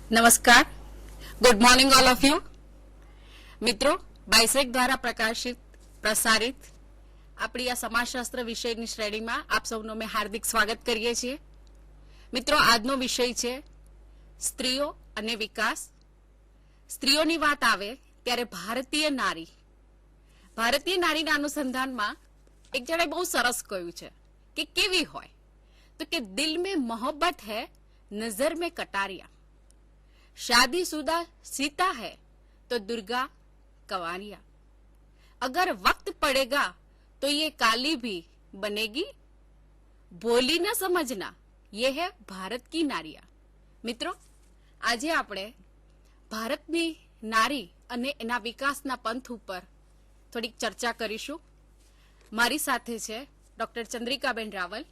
નમસ્કાર, good morning all of you. મિત્રો, બાયસેક દ્વારા પ્રસારિત આપણી આ સમાજશાસ્ત્ર વિષયની શ્રેણીમાં આપ સૌનો મેં હાર્દિક સ્વાગત કરીએ છીએ. મિત્રો, આજનો વિષય છે સ્ત્રીઓ અને વિકાસ. સ્ત્રીઓની વાત આવે ત્યારે ભારતીય નારીના અનુસંધાનમાં એક જણે બહુ સરસ કહ્યું છે કે કેવી હોય તો કે દિલ में मोहब्बत है, नजर में कटारिया, शादीशुदा सीता है तो दुर्गा कंवारिया, अगर वक्त पड़ेगा तो ये काली भी बनेगी, भोली न समझना ये है भारत की नारिया. મિત્રો, આજે આપણે ભારતની નારી અને એના વિકાસના પંથ ઉપર થોડીક ચર્ચા કરીશું. મારી સાથે છે ડોક્ટર ચંદ્રિકાબેન રાવલ.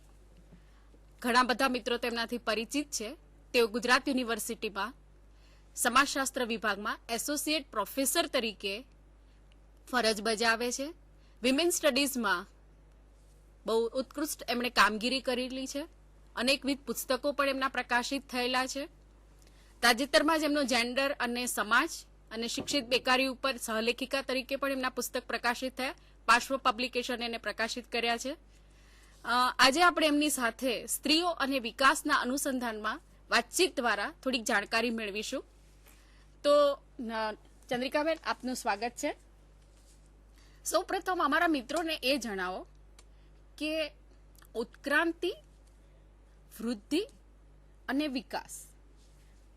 ઘણા બધા મિત્રો તેમનાથી પરિચિત છે. તેઓ ગુજરાત યુનિવર્સિટીમાં સમાજશાસ્ત્ર વિભાગમાં એસોસિએટ પ્રોફેસર તરીકે ફરજ બજાવે છે. વિમેન સ્ટડીઝમાં બહુ ઉત્કૃષ્ટ એમણે કામગીરી કરેલી છે. અનેકવિધ પુસ્તકો પણ એમના પ્રકાશિત થયેલા છે. તાજેતરમાં જ એમનો જેન્ડર અને સમાજ અને શિક્ષિત બેકારી ઉપર સહલેખિકા તરીકે પણ એમના પુસ્તક પ્રકાશિત થયા. પાર્શ્વ પબ્લિકેશન એને પ્રકાશિત કર્યા છે. આજે આપણે એમની સાથે સ્ત્રીઓ અને વિકાસના અનુસંધાનમાં વાતચીત દ્વારા થોડીક જાણકારી મેળવીશું. તો ચંદ્રિકાબેન, આપનું સ્વાગત છે. સૌપ્રથમ અમારા મિત્રોને એ જણાવો કે ઉત્ક્રાંતિ, વૃદ્ધિ અને વિકાસ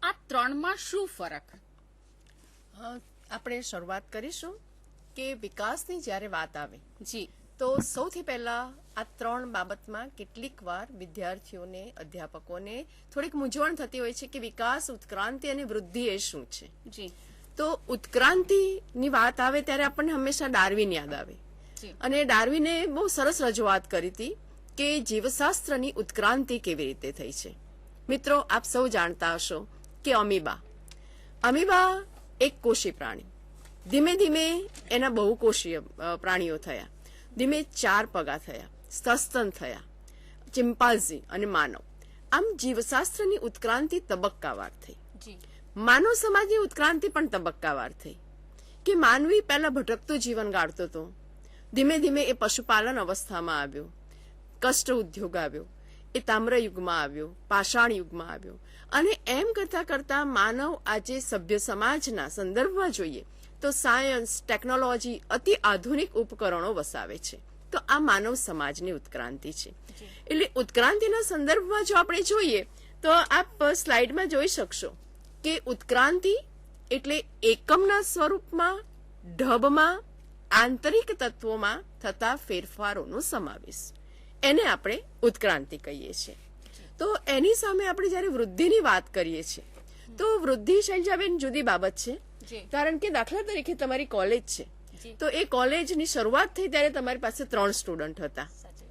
આ ત્રણમાં શું ફરક? આપણે શરૂઆત કરીશું કે વિકાસની જ્યારે વાત આવે જી તો સૌથી પહેલા આ ત્રણ બાબતમાં કેટલીક વાર વિદ્યાર્થીઓને, અધ્યાપકોને થોડીક મૂંઝવણ થતી હોય છે કે વિકાસ, ઉત્ક્રાંતિ અને વૃદ્ધિ એ શું છે. જી તો ઉત્ક્રાંતિની વાત આવે ત્યારે આપણને હંમેશા ડાર્વિન યાદ આવે. અને ડાર્વિને બહુ સરસ રજૂઆત કરી હતી કે જીવશાસ્ત્રની ઉત્ક્રાંતિ કેવી રીતે થઈ છે. મિત્રો, આપ સૌ જાણતા હશો કે અમીબા એક કોષી પ્રાણી, ધીમે ધીમે એના બહુકોષીય પ્રાણીઓ થયા, ધીમે 4 પગા થયા, સસ્તન થયા, ચિમ્પાન્ઝી અને માનવ. આમ જીવશાસ્ત્રની ઉત્ક્રાંતિ તબક્કાવાર થઈ. માનવ સમાજની ઉત્ક્રાંતિ પણ તબક્કાવાર થઈ કે માનવી પહેલા ભટકતું જીવન ગાળતો હતો, ધીમે ધીમે એ પશુપાલન અવસ્થામાં આવ્યો, કષ્ટ ઉદ્યોગ આવ્યો, એ તામ્ર યુગમાં આવ્યો, પાષાણ યુગમાં આવ્યો, અને એમ કરતા કરતા માનવ આજે સભ્ય સમાજના સંદર્ભમાં જોઈએ તો સાયન્સ, ટેકનોલોજી, અતિ આધુનિક ઉપકરણો વસાવે છે. તો આ માનવ સમાજની ઉત્ક્રાંતિ છે. એટલે ઉત્ક્રાંતિના સંદર્ભમાં જો આપણે જોઈએ તો આપ સ્લાઇડમાં જોઈ શકશો કે ઉત્ક્રાંતિ એટલે એકમના સ્વરૂપમાં, ઢબમાં, આંતરિક તત્વોમાં થતા ફેરફારોનો સમાવેશ. એને આપણે ઉત્ક્રાંતિ કહીએ છીએ. તો એની સામે આપણે જયારે વૃદ્ધિની વાત કરીએ છીએ તો વૃદ્ધિ, શૈલજાબેન, જુદી બાબત છે. કારણ કે દાખલા તરીકે તમારી કોલેજ છે તો એ કોલેજની શરૂઆત થઈ ત્યારે તમારી પાસે 3 સ્ટુડન્ટ હતા.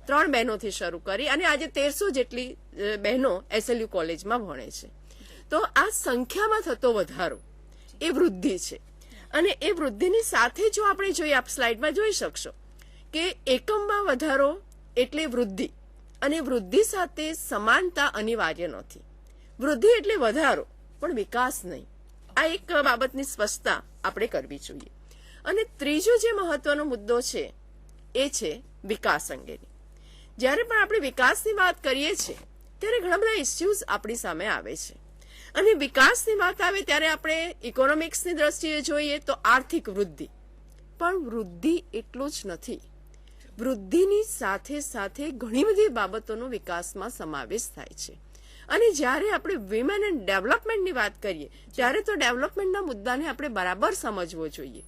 3 બહેનોથી શરૂ કરી અને આજે 1300 જેટલી બહેનો એસએલયુ કોલેજમાં ભણે છે. તો આ સંખ્યામાં થતો વધારો એ વૃદ્ધિ છે. અને એ વૃદ્ધિની સાથે જો આપણે જોઈએ, આપ સ્લાઇડમાં જોઈ શકશો કે એકમમાં વધારો એટલે વૃદ્ધિ, અને વૃદ્ધિ સાથે સમાનતા અનિવાર્ય નથી. વૃદ્ધિ એટલે વધારો પણ વિકાસ નહીં. આ એક બાબતની સ્પષ્ટતા આપણે કરવી જોઈએ. અને ત્રીજો જે મહત્વનો મુદ્દો છે એ છે વિકાસ અંગેની. જ્યારે પણ આપણે વિકાસની વાત કરીએ છીએ ત્યારે ઘણા બધા ઇસ્યુઝ આપણી સામે આવે છે. અને વિકાસની વાત આવે ત્યારે આપણે ઇકોનોમિક્સની દ્રષ્ટિએ જોઈએ તો આર્થિક વૃદ્ધિ, પણ વૃદ્ધિ એટલું જ નથી. વૃદ્ધિની સાથે સાથે ઘણી બધી બાબતોનો વિકાસમાં સમાવેશ થાય છે. અને જ્યારે આપણે વિમેન એન્ડ ડેવલપમેન્ટની વાત કરીએ ત્યારે તો ડેવલપમેન્ટના મુદ્દાને આપણે બરાબર સમજવો જોઈએ.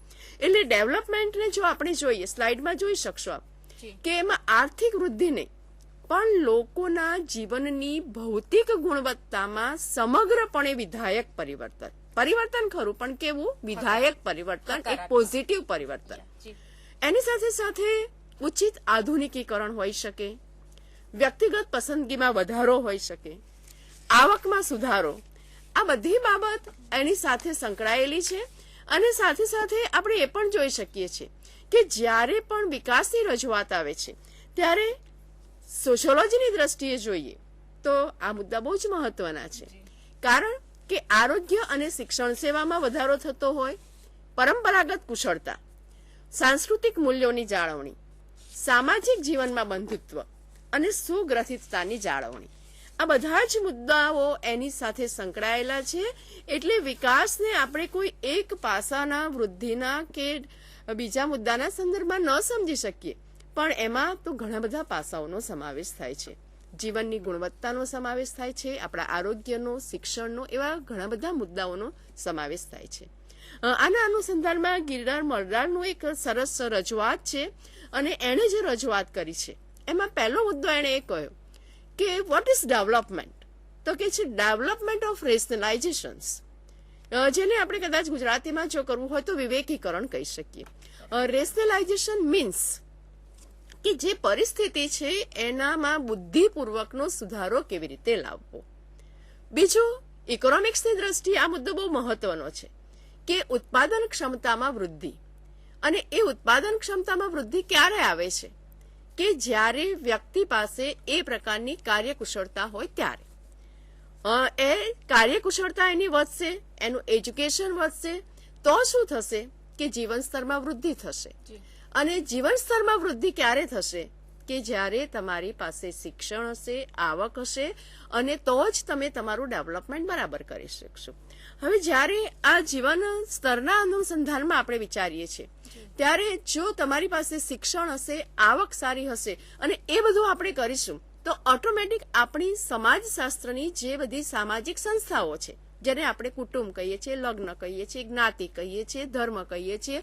એટલે ડેવલપમેન્ટને જો આપણે જોઈએ, સ્લાઇડમાં જોઈ શકશો આપ કે એમાં આર્થિક વૃદ્ધિ નહીં પણ લોકોના જીવનની ભૌતિક ગુણવત્તામાં સમગ્રપણે વિધાયક પરિવર્તન ખરું, પણ કેવું વિધાયક પરિવર્તન, એક પોઝિટિવ પરિવર્તન. એની સાથે સાથે ઉચિત આધુનિકીકરણ હોઈ શકે, વ્યક્તિગત પસંદગીમાં વધારો હોઈ શકે, આવકમાં સુધારો. આ બધી બાબત એની સાથે સંકળાયેલી છે. અને સાથે સાથે આપણે એ પણ જોઈ શકીએ છીએ કે જ્યારે પણ વિકાસની રજૂઆત આવે છે ત્યારે સોશિયોલોજીની દ્રષ્ટિએ જોઈએ તો આ મુદ્દા બહુ જ મહત્વના છે. કારણ કે આરોગ્ય અને શિક્ષણ સેવામાં વધારો થતો હોય, પરંપરાગત કુશળતા, સાંસ્કૃતિક મૂલ્યોની જાળવણી, સામાજિક જીવનમાં બંધુત્વ અને સુગ્રથિતતાની જાળવણી, આ બધા જ મુદ્દાઓ એની સાથે સંકળાયેલા છે. એટલે વિકાસને આપણે કોઈ એક પાસાના, વૃદ્ધિના કે બીજા મુદ્દાના સંદર્ભમાં ન સમજી શકીએ, પણ એમાં તો ઘણા બધા પાસાઓનો સમાવેશ થાય છે. જીવનની ગુણવત્તાનો સમાવેશ થાય છે, આપણા આરોગ્યનો, શિક્ષણનો, એવા ઘણા બધા મુદ્દાઓનો સમાવેશ થાય છે. આના અનુસંધાનમાં ગિરનાર મરદારનું એક સરસ રજૂઆત છે, અને એણે જે રજૂઆત કરી છે એમાં પહેલો મુદ્દો એણે એ કહ્યો કે વોટ ઇઝ ડેવલપમેન્ટ? તો કે છે ડેવલપમેન્ટ ઓફ રેશનલાઇઝેશન્સ, જેને આપણે કદાચ ગુજરાતીમાં જો કરવું હોય તો વિવેકીકરણ કહી શકીએ. રેશનલાઇઝેશન મીન્સ કે જે પરિસ્થિતિ છે એનામાં બુદ્ધિપૂર્વકનો સુધારો કેવી રીતે લાવવો. બીજું, ઇકોનોમિક્સની દ્રષ્ટિએ આ મુદ્દો બહુ મહત્વનો છે કે ઉત્પાદન ક્ષમતામાં વૃદ્ધિ. અને એ ઉત્પાદન ક્ષમતામાં વૃદ્ધિ ક્યારે આવે છે? કે જ્યારે વ્યક્તિ પાસે એ પ્રકારની કાર્યકુશળતા હોય ત્યારે. એ કાર્યકુશળતા એની વધશે, એનું એજ્યુકેશન વધશે, તો શું થશે કે જીવન સ્તરમાં વૃદ્ધિ થશે. અને જીવન સ્તરમાં વૃદ્ધિ ક્યારે થશે? કે જ્યારે તમારી પાસે શિક્ષણ હશે, આવક હશે, અને તો જ તમે તમારું ડેવલપમેન્ટ બરાબર કરી શકશો. હવે જ્યારે આ જીવન સ્તરના અનુસંધાનમાં આપણે વિચારીએ છીએ ત્યારે જો તમારી પાસે શિક્ષણ હશે, આવક સારી હશે, અને એ બધું આપણે કરીશું તો ઓટોમેટિક આપણી સમાજશાસ્ત્રની જે બધી સામાજિક સંસ્થાઓ છે, જેને આપણે કુટુંબ કહીએ છીએ, લગ્ન કહીએ છીએ, જ્ઞાતિ કહીએ છીએ, ધર્મ કહીએ છીએ,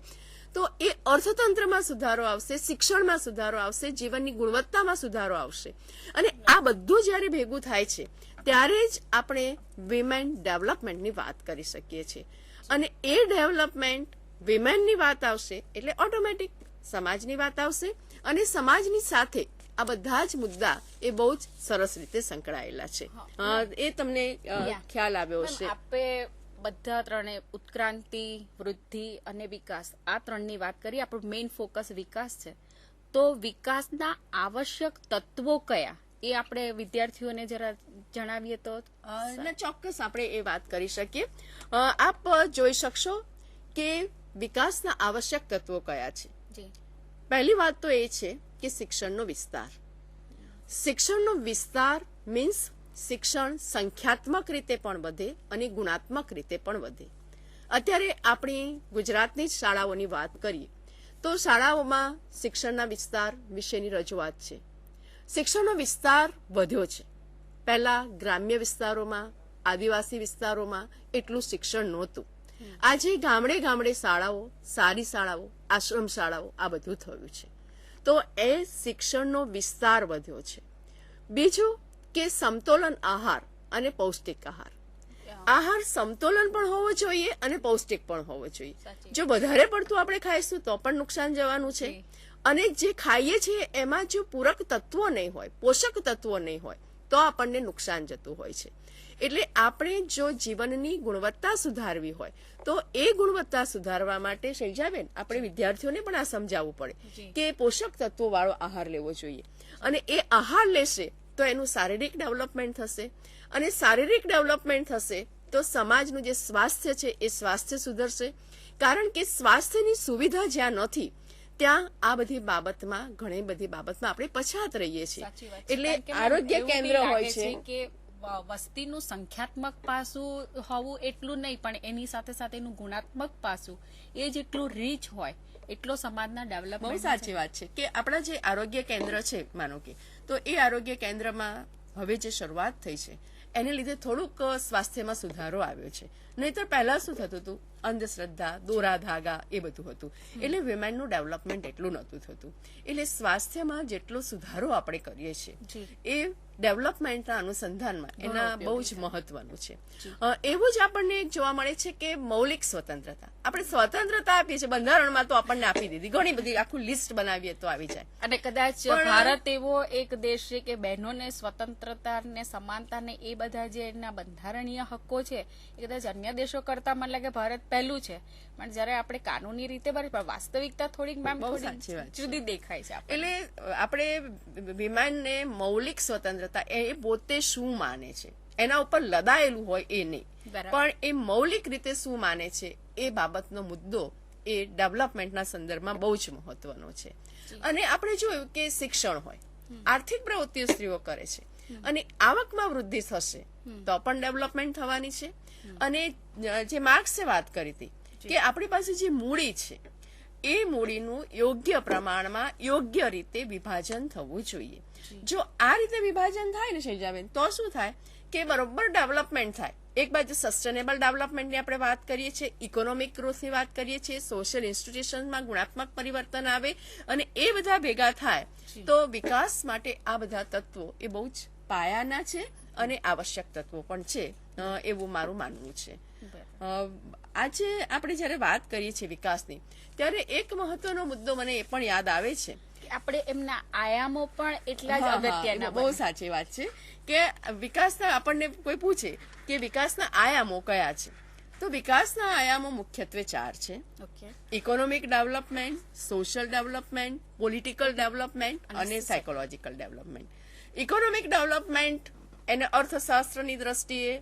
તો એ અર્થતંત્રમાં સુધારો આવશે, શિક્ષણમાં સુધારો આવશે, જીવનની ગુણવત્તામાં સુધારો આવશે. અને આ બધું જ્યારે ભેગું થાય છે ત્યારે જ આપણે વિમેન ડેવલપમેન્ટની વાત કરી શકીએ છીએ. અને એ ડેવલપમેન્ટ વિમેનની વાત આવશે એટલે ઓટોમેટિક સમાજની વાત આવશે, અને સમાજની સાથે આ બધા જ મુદ્દા એ બહુ જ સરસ રીતે સંકળાયેલા છે. એ તમને ખ્યાલ આવ્યો હશે. આપણે બધા ત્રણે ઉત્ક્રાંતિ, વૃદ્ધિ અને વિકાસ, આ ત્રણની વાત કરી. આપણું મેઇન ફોકસ વિકાસ છે. તો વિકાસના આવશ્યક તત્વો કયા, એ આપણે વિદ્યાર્થીઓને જરા જણાવીએ તો ચોક્કસ આપણે એ વાત કરી શકીએ. આપ જોઈ શકશો કે વિકાસના આવશ્યક તત્વો કયા છે. પહેલી વાત તો એ છે કે શિક્ષણનો વિસ્તાર. શિક્ષણનો વિસ્તાર મીન્સ શિક્ષણ સંખ્યાત્મક રીતે પણ વધે અને ગુણાત્મક રીતે પણ વધે. અત્યારે આપણી ગુજરાતની જ શાળાઓની વાત કરીએ તો શાળાઓમાં શિક્ષણના વિસ્તાર વિશેની રજૂઆત છે. શિક્ષણનો વિસ્તાર વધ્યો છે. પહેલા ગ્રામ્ય વિસ્તારોમાં, આદિવાસી વિસ્તારોમાં એટલું શિક્ષણ નહોતું. આજે ગામડે ગામડે શાળાઓ, સારી શાળાઓ, આશ્રમ શાળાઓ, આ બધું થયું છે. તો એ શિક્ષણનો વિસ્તાર વધ્યો છે. બીજું કે સમતોલન આહાર અને પૌષ્ટિક આહાર. આહાર સમતોલન પણ હોવો જોઈએ અને પૌષ્ટિક પણ હોવો જોઈએ. જો વધારે પડતું આપણે ખાઈશું તો પણ નુકસાન જવાનું છે. અને જે ખાઈએ છીએ એમાં જો પૂરક તત્વો નહીં હોય, પોષક તત્વો નહીં હોય, તો આપણને નુકસાન જતું હોય છે. એટલે આપણે જો જીવનની ગુણવત્તા સુધારવી હોય તો એ ગુણવત્તા સુધારવા માટે શૈજાબેન આપણે વિદ્યાર્થીઓને પણ આ સમજાવવું પડે કે પોષક તત્વો વાળો આહાર લેવો જોઈએ. અને એ આહાર લેશે તો એનું શારીરિક ડેવલપમેન્ટ થશે, અને શારીરિક ડેવલપમેન્ટ થશે તો સમાજનું જે સ્વાસ્થ્ય છે એ સ્વાસ્થ્ય સુધરશે. કારણ કે સ્વાસ્થ્યની સુવિધા જ્યાં નથી ત્યાં આ બધી બાબતમાં, ઘણી બધી બાબતમાં આપણે પછાત રહીએ છીએ. એટલે આરોગ્ય કેન્દ્ર હોય છે કે વસ્તીનું સંખ્યાત્મક પાસું હોવું એટલું નહીં, પણ એની સાથે સાથે એનું ગુણાત્મક પાસું એ જેટલું રીચ હોય એટલો સમાજના ડેવલપમેન્ટ. બહુ સાચી વાત છે કે આપણા જે આરોગ્ય કેન્દ્ર છે, માનો કે, તો એ આરોગ્ય કેન્દ્રમાં હવે જે શરૂઆત થઈ છે એને લીધે થોડુંક સ્વાસ્થ્યમાં સુધારો આવ્યો છે. નહીતર પહેલા શું થતું હતું? અંધશ્રદ્ધા, દોરા ધાગા, એ બધું હતું. એટલે વિમેનનું ડેવલપમેન્ટ એટલું નહોતું થતું. એટલે સ્વાસ્થ્યમાં જેટલો સુધારો આપણે કરીએ છીએ એ ડેવલપમેન્ટના અનુસંધાનમાં એના બહુ જ મહત્વનું છે. એવું જ આપણને જોવા મળે છે કે મૌલિક સ્વતંત્રતા. આપણે સ્વતંત્રતા આપીએ છીએ, બંધારણમાં તો આપણને આપી દીધી, ઘણી બધી આખું લિસ્ટ બનાવીએ તો આવી જાય. અને કદાચ ભારત એવો એક દેશ છે કે બહેનોને સ્વતંત્રતા ને સમાનતા ને એ બધા જે એના બંધારણીય હક્કો છે એ કદાચ અન્ય દેશો કરતા મને લાગે ભારત પહેલું છે. પણ જયારે આપણે કાનૂની રીતે પણ વાસ્તવિકતા થોડીક જુદી દેખાય છે. એટલે આપણે વિમાનને મૌલિક સ્વતંત્રતા એ પોતે શું માને છે એના ઉપર લદાયેલું હોય એ નહીં. બરાબર. પણ એ મૌલિક રીતે શું માને છે એ બાબતનો મુદ્દો એ ડેવલપમેન્ટના સંદર્ભમાં બહુ જ મહત્વનો છે. અને આપણે જોયું કે શિક્ષણ હોય, આર્થિક પ્રવૃત્તિઓ સ્ત્રીઓ કરે છે અને આવકમાં વૃદ્ધિ થશે તો પણ ડેવલપમેન્ટ થવાની છે. અને જે માર્ક્સે વાત કરી હતી કે આપણી પાસે જે મૂડી છે એ મૂડીનું યોગ્ય પ્રમાણમાં યોગ્ય રીતે વિભાજન થવું જોઈએ. જો આ રીતે વિભાજન થાય ને શૈજાબેન, તો શું થાય કે બરોબર ડેવલપમેન્ટ થાય. એક બાજુ સસ્ટેનેબલ ડેવલપમેન્ટની આપણે વાત કરીએ છીએ, ઇકોનોમિક ગ્રોથની વાત કરીએ છીએ, સોશિયલ ઇન્સ્ટિટ્યુશનમાં ગુણાત્મક પરિવર્તન આવે અને એ બધા ભેગા થાય તો વિકાસ માટે આ બધા તત્વો એ બહુ જ પાયાના છે અને આવશ્યક તત્વો પણ છે, એવું મારું માનવું છે. આજે આપણે જયારે વાત કરીએ છીએ વિકાસની, ત્યારે એક મહત્વનો મુદ્દો મને એ પણ યાદ આવે છે. આપણે એમના આયામો પણ એટલા જ અગત્યના. બહુ સાચી વાત છે કે વિકાસના, આપણને કોઈ પૂછે કે વિકાસના આયામો કયા છે, તો વિકાસના આયામો મુખ્યત્વે 4 છે. Economic development, social development, political development અને સાયકોલોજીકલ ડેવલપમેન્ટ. ઇકોનોમિક ડેવલપમેન્ટ એને અર્થશાસ્ત્રની દ્રષ્ટિએ,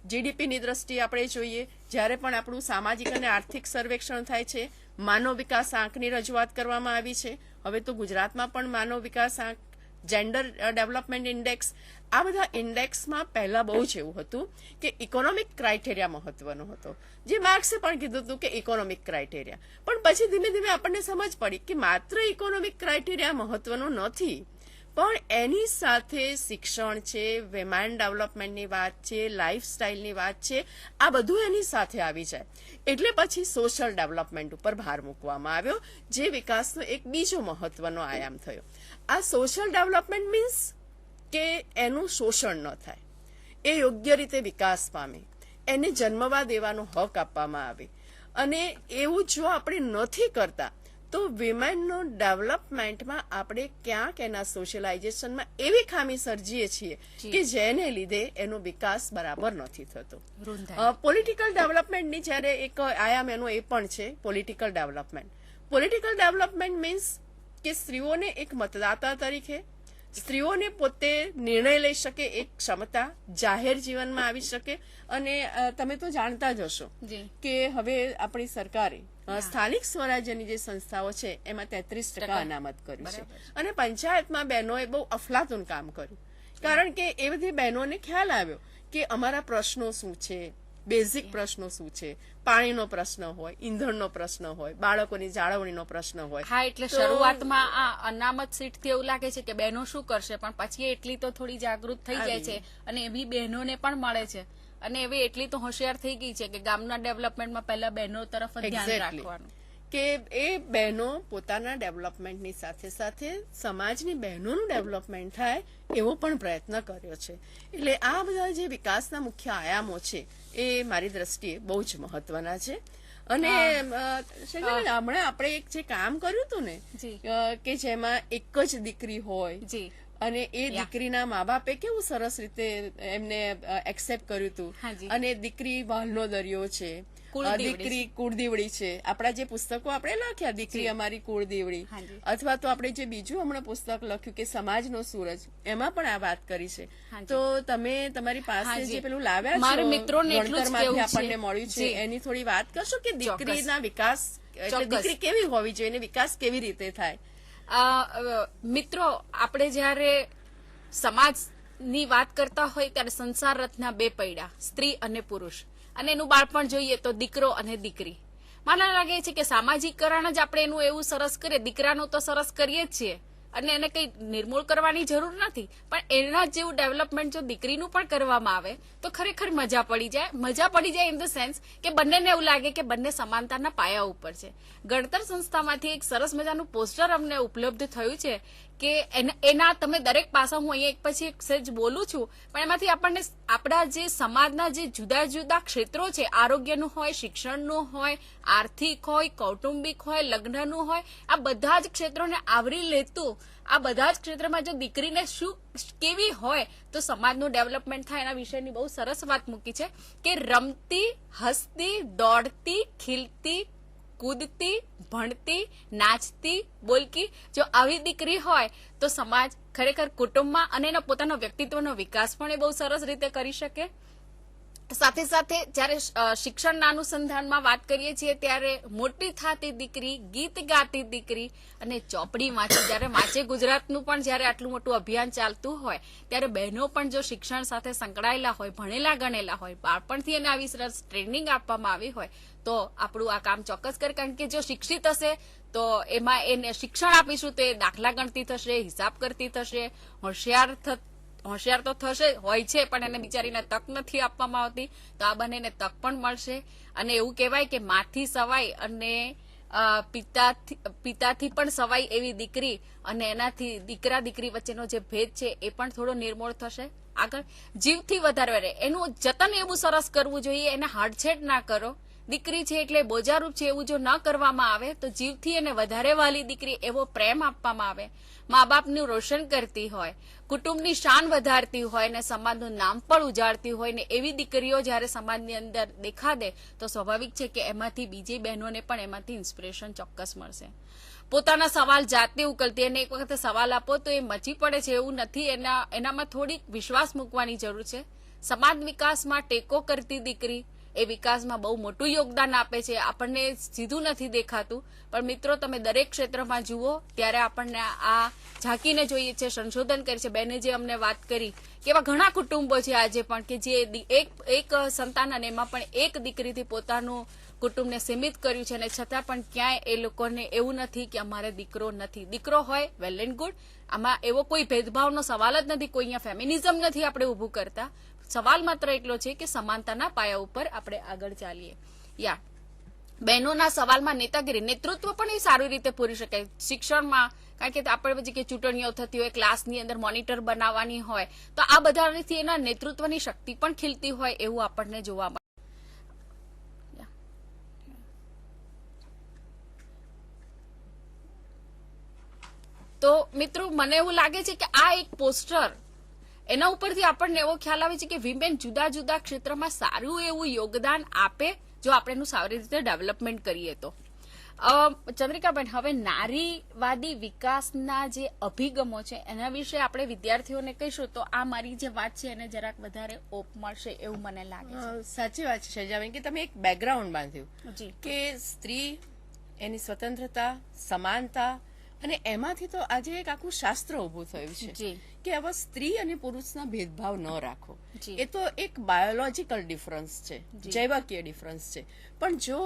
જીડીપીની દ્રષ્ટિએ આપણે જોઈએ, જ્યારે પણ આપણું સામાજિક અને આર્થિક સર્વેક્ષણ થાય છે, માનવ વિકાસ આંકની રજૂઆત કરવામાં આવી છે. હવે તો ગુજરાતમાં પણ માનવ વિકાસ આંક, જેન્ડર ડેવલપમેન્ટ ઇન્ડેક્સ, આ બધા ઇન્ડેક્સમાં પહેલા બહુ જ એવું હતું કે ઇકોનોમિક ક્રાઇટેરિયા મહત્વનો હતો, જે માર્ક્સે પણ કીધું હતું કે ઇકોનોમિક ક્રાઇટેરિયા. પણ પછી ધીમે ધીમે આપણને સમજ પડી કે માત્ર ઇકોનોમિક ક્રાઇટેરિયા મહત્વનો નથી, પણ એની સાથે શિક્ષણ છે, વિમેન ડેવલપમેન્ટની વાત છે, લાઈફસ્ટાઈલની વાત છે, આ બધું એની સાથે આવી જાય. એટલે પછી સોશિયલ ડેવલપમેન્ટ ઉપર ભાર મૂકવામાં આવ્યો, જે વિકાસનો એક બીજો મહત્વનો આયામ થયો. આ સોશિયલ ડેવલપમેન્ટ મીન્સ કે એનું શોષણ ન થાય, એ યોગ્ય રીતે વિકાસ પામે, એને જન્મવા દેવાનો હક આપવામાં આવે. અને એવું જો આપણે નથી કરતા તો વિમેનનો ડેવલપમેન્ટમાં આપણે ક્યાંક એના સોશિયલાઇઝેશનમાં એવી ખામી સર્જીએ છીએ કે જેને લીધે એનો વિકાસ બરાબર નથી થતો. પોલિટિકલ ડેવલપમેન્ટની જ્યારે એક આયામ એનો એ પણ છે political development. Political development means કે સ્ત્રીઓને એક મતદાતા તરીકે, સ્ત્રીઓને પોતે નિર્ણય લઈ શકે એક ક્ષમતા, જાહેર જીવનમાં આવી શકે. અને તમે તો જાણતા જ હશો કે હવે આપણી સરકારે સ્થાનિક સ્વરાજ્યની જે સંસ્થાઓ છે એમાં 33% અનામત કર્યું છે. અને પંચાયતમાં બહેનોએ બહુ અફલાતુન કામ કર્યું, કારણ કે એ બધી બહેનોને ખ્યાલ આવ્યો કે અમારા પ્રશ્નો શું છે, બેઝિક પ્રશ્નો શું છે. પાણીનો પ્રશ્ન હોય, ઈંધણનો પ્રશ્ન હોય, બાળકોની જાળવણીનો પ્રશ્ન હોય. હા, એટલે શરૂઆતમાં આ અનામત સીટથી એવું લાગે છે કે બહેનો શું કરશે, પણ પછી એટલી તો થોડી જાગૃત થઈ જાય છે અને એવી બહેનોને પણ મળે છે. અને એવી એટલી તો હોશિયાર થઈ ગઈ છે કે ગામના ડેવલપમેન્ટમાં પહેલા બહેનો તરફ જ ધ્યાન રાખવાનું, કે એ બહેનો પોતાના ડેવલપમેન્ટની સાથે સાથે સમાજની બહેનોનું ડેવલપમેન્ટ થાય એવો પણ પ્રયત્ન કર્યો છે. એટલે આ બધા જે વિકાસના મુખ્ય આયામો છે એ મારી દ્રષ્ટિએ બહુ જ મહત્વના છે. અને હમણાં આપણે એક જે કામ કર્યું હતું ને કે જેમાં એક જ દીકરી હોય અને એ દીકરીના મા બાપે કેવું સરસ રીતે એમને એક્સેપ્ટ કર્યું હતું. અને દીકરી વાલનો દરિયો છે, દીકરી કુળદીવડી છે. આપણા જે પુસ્તકો આપણે લખ્યા, દીકરી અમારી કુળદીવડી, અથવા તો આપણે જે બીજું હમણાં પુસ્તક લખ્યું કે સમાજનો સૂરજ, એમાં પણ આ વાત કરી છે. તો તમે તમારી પાસે જે પેલું લાવ્યા છો ભણતરમાંથી આપણને મળ્યું છે એની થોડી વાત કરશો કે દીકરીના વિકાસ, એટલે દીકરી કેવી હોવી જોઈએ અને વિકાસ કેવી રીતે થાય? મિત્રો, આપણે જયારે સમાજની વાત કરતા હોય ત્યારે સંસાર રથના 2 પૈડા, સ્ત્રી અને પુરુષ, અને એનું બાળપણ જોઈએ તો દીકરો અને દીકરી. મને લાગે છે કે સામાજિકરણ જ આપણે એનું એવું સરસ કરીએ, દીકરાનું તો સરસ કરીએ જ છીએ અને એને કઈ નિર્મૂળ કરવાની જરૂર નથી, પણ એના જેવું ડેવલપમેન્ટ જો દીકરીનું પણ કરવામાં આવે તો ખરેખર મજા પડી જાય. મજા પડી જાય ઇન ધ સેન્સ કે બંનેને એવું લાગે કે બંને સમાનતાના પાયા ઉપર છે. ગણતર સંસ્થામાંથી એક સરસ મજાનું પોસ્ટર અમને ઉપલબ્ધ થયું છે કે એના તમે દરેક પાસા, હું અહીંયા એક પછી એક સેજ બોલું છું, પણ એમાંથી આપણને આપણા જે સમાજના જે જુદા જુદા ક્ષેત્રો છે, આરોગ્યનું હોય, શિક્ષણનું હોય, આર્થિક હોય, કૌટુંબિક હોય, લગ્નનું હોય, આ બધા જ ક્ષેત્રોને આવરી લેતું આ બધા જ ક્ષેત્રમાં જો દીકરીને શું કેવી હોય તો સમાજનું ડેવલપમેન્ટ થાય, એના વિશેની બહુ સરસ વાત મૂકી છે કે રમતી, હસતી, દોડતી, ખીલતી, કૂદતી, ભણતી, નાચતી, બોલતી જો આવી દીકરી હોય તો સમાજ ખરેખર કુટુંબમાં અને એના પોતાના વ્યક્તિત્વનો વિકાસ પણ એ બહુ સરસ રીતે કરી શકે. સાથે સાથે જ્યારે શિક્ષણના અનુસંધાનમાં વાત કરીએ છીએ ત્યારે મોટી થાતી દીકરી, ગીત ગાતી દીકરી અને ચોપડી વાંચી, જ્યારે વાંચે ગુજરાતનું પણ જ્યારે આટલું મોટું અભિયાન ચાલતું હોય ત્યારે બહેનો પણ જો શિક્ષણ સાથે સંકળાયેલા હોય, ભણેલા ગણેલા હોય, બાળપણથી એને આવી સરસ ટ્રેનિંગ આપવામાં આવી હોય તો આપણું આ કામ ચોક્કસ કરે. કારણ કે જો શિક્ષિત હશે તો એમાં એને શિક્ષણ આપીશું તો એ દાખલા ગણતી થશે, હિસાબ કરતી થશે, હોશિયાર તો થશે હોય છે પણ એને બિચારીને તક નથી આપવામાં આવતી. તો આ બંનેને તક પણ મળશે. અને એવું કહેવાય કે માથી સવાય અને પિતાથી પણ સવાય એવી દીકરી અને એનાથી દીકરા દીકરી વચ્ચેનો જે ભેદ છે એ પણ થોડો નિર્મૂળ થશે. આગળ જીવથી વધારે એનું જતન એવું સરસ કરવું જોઈએ, એને હાડછેડ ના કરો. દીકરી છે એટલે બોજારૂપ છે એવું જો ન કરવામાં આવે તો જીવથી એને વધારે વાલી દીકરી એવો પ્રેમ આપવામાં આવે, મા બાપનું રોશન કરતી હોય, કુટુંબની શાન વધારતી હોય ને સમાજનું નામ પણ ઉજાડતી હોય ને એવી દીકરીઓ જ્યારે સમાજની અંદર દેખાડે તો સ્વાભાવિક છે કે એમાંથી બીજી બહેનોને પણ એમાંથી ઇન્સ્પિરેશન ચોક્કસ મળશે. પોતાના સવાલ જાતે ઉકલતી, એને એક વખત સવાલ આપો તો એ મચી પડે છે એવું નથી, એનામાં થોડીક વિશ્વાસ મૂકવાની જરૂર છે. સમાજ વિકાસમાં ટેકો કરતી દીકરી એ વિકાસમાં બહુ મોટું યોગદાન આપે છે. આપણને સીધું નથી દેખાતું પણ મિત્રો તમે દરેક ક્ષેત્રમાં જુઓ ત્યારે આપણને આ ઝાંકીને જોઈએ છે, સંશોધન કરે છે. બેને જે અમને વાત કરી કે એવા ઘણા કુટુંબો છે આજે પણ કે જે એક સંતાન અને એમાં પણ એક દીકરીથી પોતાનું કુટુંબને સીમિત કર્યું છે અને છતાં પણ ક્યાંય એ લોકોને એવું નથી કે અમારે દીકરો નથી. દીકરો હોય વેલ એન્ડ ગુડ, આમાં એવો કોઈ ભેદભાવનો સવાલ જ નથી, કોઈ અહીંયા ફેમિનિઝમ નથી આપણે ઊભું કરતા. સવાલ માત્ર એટલો છે કે સમાનતાના પાયા ઉપર આપણે આગળ ચાલીએ. બહેનોના સવાલમાં નેતૃત્વ પણ એ સારી રીતે પૂરી શકાય શિક્ષણમાં. કારણ કે આપણે પછી કે ચૂંટણીઓ થતી હોય, ક્લાસની અંદર મોનિટર બનાવવાની હોય તો આ બધાથી એના નેતૃત્વની શક્તિ પણ ખીલતી હોય એવું આપણને જોવા મળે. તો મિત્રો મને એવું લાગે છે કે આ એક પોસ્ટર એના ઉપરથી આપણને એવો ખ્યાલ આવે છે કે વિમેન જુદા જુદા ક્ષેત્રમાં સારું એવું યોગદાન આપે જો આપણે એનું સારી રીતે ડેવલપમેન્ટ કરીએ તો. ચંદ્રિકાબેન, હવે નારીવાદી વિકાસના જે અભિગમો છે એના વિશે આપણે વિદ્યાર્થીઓને કહીશું તો આ મારી જે વાત છે એને જરાક વધારે ઓપ મળશે એવું મને લાગે છે. સાચી વાત છે શૈજાબેન કે તમે એક બેકગ્રાઉન્ડ બાંધ્યું કે સ્ત્રી, એની સ્વતંત્રતા, સમાનતા અને એમાંથી તો આજે એક આખું શાસ્ત્ર ઉભું થયું છે કે હવે સ્ત્રી અને પુરુષના ભેદભાવ ન રાખો. એ તો એક બાયોલોજીકલ ડિફરન્સ છે, જૈવકીય ડિફરન્સ છે. પણ જો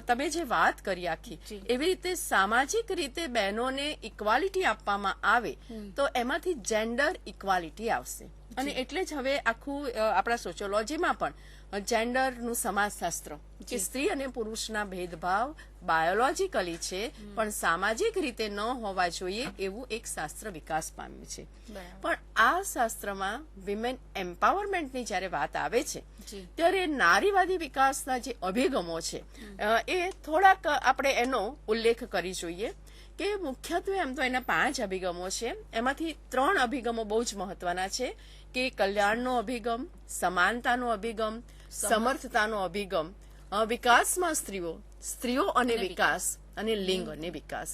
તમે જે વાત કરી આખી એવી રીતે સામાજિક રીતે બહેનોને ઇક્વાલિટી આપવામાં આવે તો એમાંથી જેન્ડર ઇક્વાલિટી આવશે. અને એટલે જ હવે આખું આપણા સોશિયોલોજીમાં પણ જેન્ડરનું સમાજશાસ્ત્ર કે સ્ત્રી અને પુરુષના ભેદભાવ બાયોલોજીકલી છે પણ સામાજિક રીતે ન હોવા જોઈએ એવું એક શાસ્ત્ર વિકાસ પામ્યું છે. પણ આ શાસ્ત્રમાં વિમેન એમ્પાવરમેન્ટની જ્યારે વાત આવે છે ત્યારે નારીવાદી વિકાસના જે અભિગમો છે એ થોડાક આપણે એનો ઉલ્લેખ કરી જોઈએ કે મુખ્યત્વે એમ તો એના 5 અભિગમો છે. એમાંથી 3 અભિગમો બહુ જ મહત્વના છે કે કલ્યાણનો અભિગમ, સમાનતાનો અભિગમ, સમર્થતાનો અભિગમ, વિકાસમાં સ્ત્રીઓ અને વિકાસ અને લિંગ અને વિકાસ.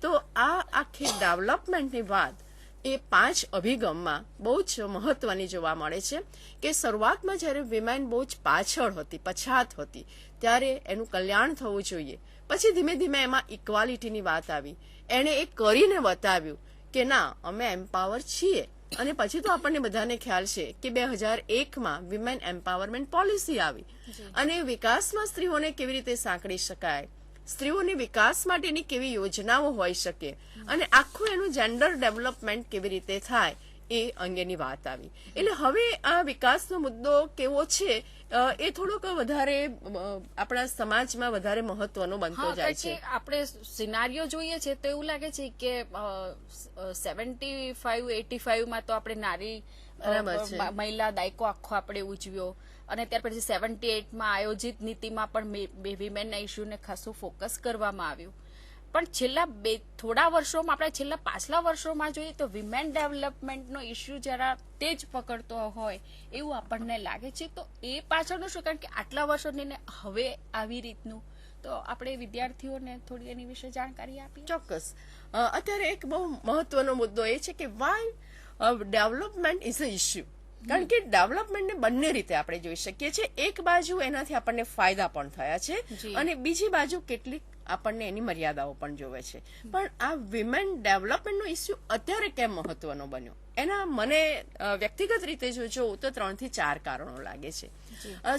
તો આ આખી ડેવલપમેન્ટની વાત એ 5 અભિગમમાં બહુ જ મહત્વની જોવા મળે છે કે શરૂઆતમાં જ્યારે વિમેન બહુ જ પાછળ હતી, પછાત હતી ત્યારે એનું કલ્યાણ થવું જોઈએ. પછી ધીમે ધીમે એમાં ઇક્વાલિટીની વાત આવી, એણે એ કરીને બતાવ્યું કે ના અમે એમ્પાવર છીએ. અને પછી તો આપણને બધાને ખ્યાલ છે કે 2001માં વિમેન એમ્પાવરમેન્ટ પોલિસી આવી અને વિકાસમાં સ્ત્રીઓને કેવી રીતે સાંકળી શકાય, સ્ત્રીઓની વિકાસ માટેની કેવી યોજનાઓ હોઈ શકે અને આખું એનું જેન્ડર ડેવલપમેન્ટ કેવી રીતે થાય એ અંગેની વાત આવી. એટલે હવે આ વિકાસનો મુદ્દો કેવો છે એ થોડોક વધારે આપણા સમાજમાં વધારે મહત્વનો બનતો જાય છે. આપણે સિનારીઓ જોઈએ છે તો એવું લાગે છે કે 75-85માં તો આપણે નારી મહિલા દાયકો આખો આપણે ઉજવ્યો અને ત્યાર પછી 78માં આયોજિત નીતિમાં પણ વિમેનના ઇસ્યુને ખાસું ફોકસ કરવામાં આવ્યું. પણ છેલ્લા થોડા વર્ષોમાં આપણે છેલ્લા પાછલા વર્ષોમાં જોઈએ તો વિમેન ડેવલપમેન્ટનો ઇસ્યુ જરા તેજ પકડતો હોય એવું આપણને લાગે છે. તો એ પાછળનું શું, કારણ કે આટલા વર્ષોને હવે આવી રીતનું તો આપણે વિદ્યાર્થીઓને થોડી એની વિશે જાણકારી આપીએ. ચોક્કસ. અત્યારે એક બહુ મહત્વનો મુદ્દો એ છે કે why development is a issue. કારણ કે ડેવલપમેન્ટને બંને રીતે આપણે જોઈ શકીએ છીએ. એક બાજુ એનાથી આપણને ફાયદા પણ થયા છે અને બીજી બાજુ કેટલીક આપણને એની મર્યાદાઓ પણ જોવે છે. પણ આ વિમેન ડેવલપમેન્ટનો ઇસ્યુ અત્યારે કેમ મહત્વનો બન્યો, એના મને વ્યક્તિગત રીતે જો જોઉં તો 3 થી 4 કારણો લાગે છે.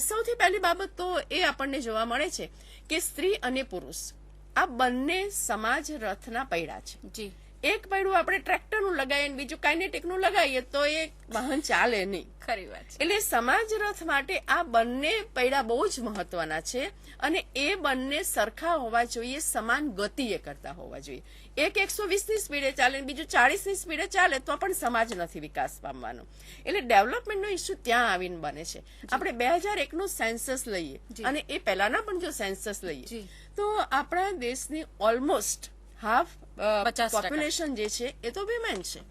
સૌથી પહેલી બાબત તો એ આપણને જોવા મળે છે કે સ્ત્રી અને પુરુષ આ બંને સમાજ રથના પૈડા છે. એક પૈડું આપણે ટ્રેક્ટરનું લગાવીએ અને બીજું કાઇનેટિકનું લગાવીએ તો એ વાહન ચાલે નહીં. ખરી વાત. એટલે સમાજ રથ માટે આ બંને પૈડા બહુ જ મહત્વના છે અને એ બંને સરખા હોવા જોઈએ, સમાન ગતિએ કરતા હોવા જોઈએ. એક 120 ની સ્પીડે ચાલે બીજું 40 ની સ્પીડે ચાલે તો પણ સમાજ નથી વિકાસ પામવાનો. એટલે ડેવલપમેન્ટનો ઇસ્યુ ત્યાં આવીને બને છે. આપણે 2001 નું સેન્સસ લઈએ અને એ પહેલાના પણ જો સેન્સસ લઈએ તો આપણા દેશની ઓલમોસ્ટ હાફ પોપ્યુલેશન જે છે એ તો વિમેન છે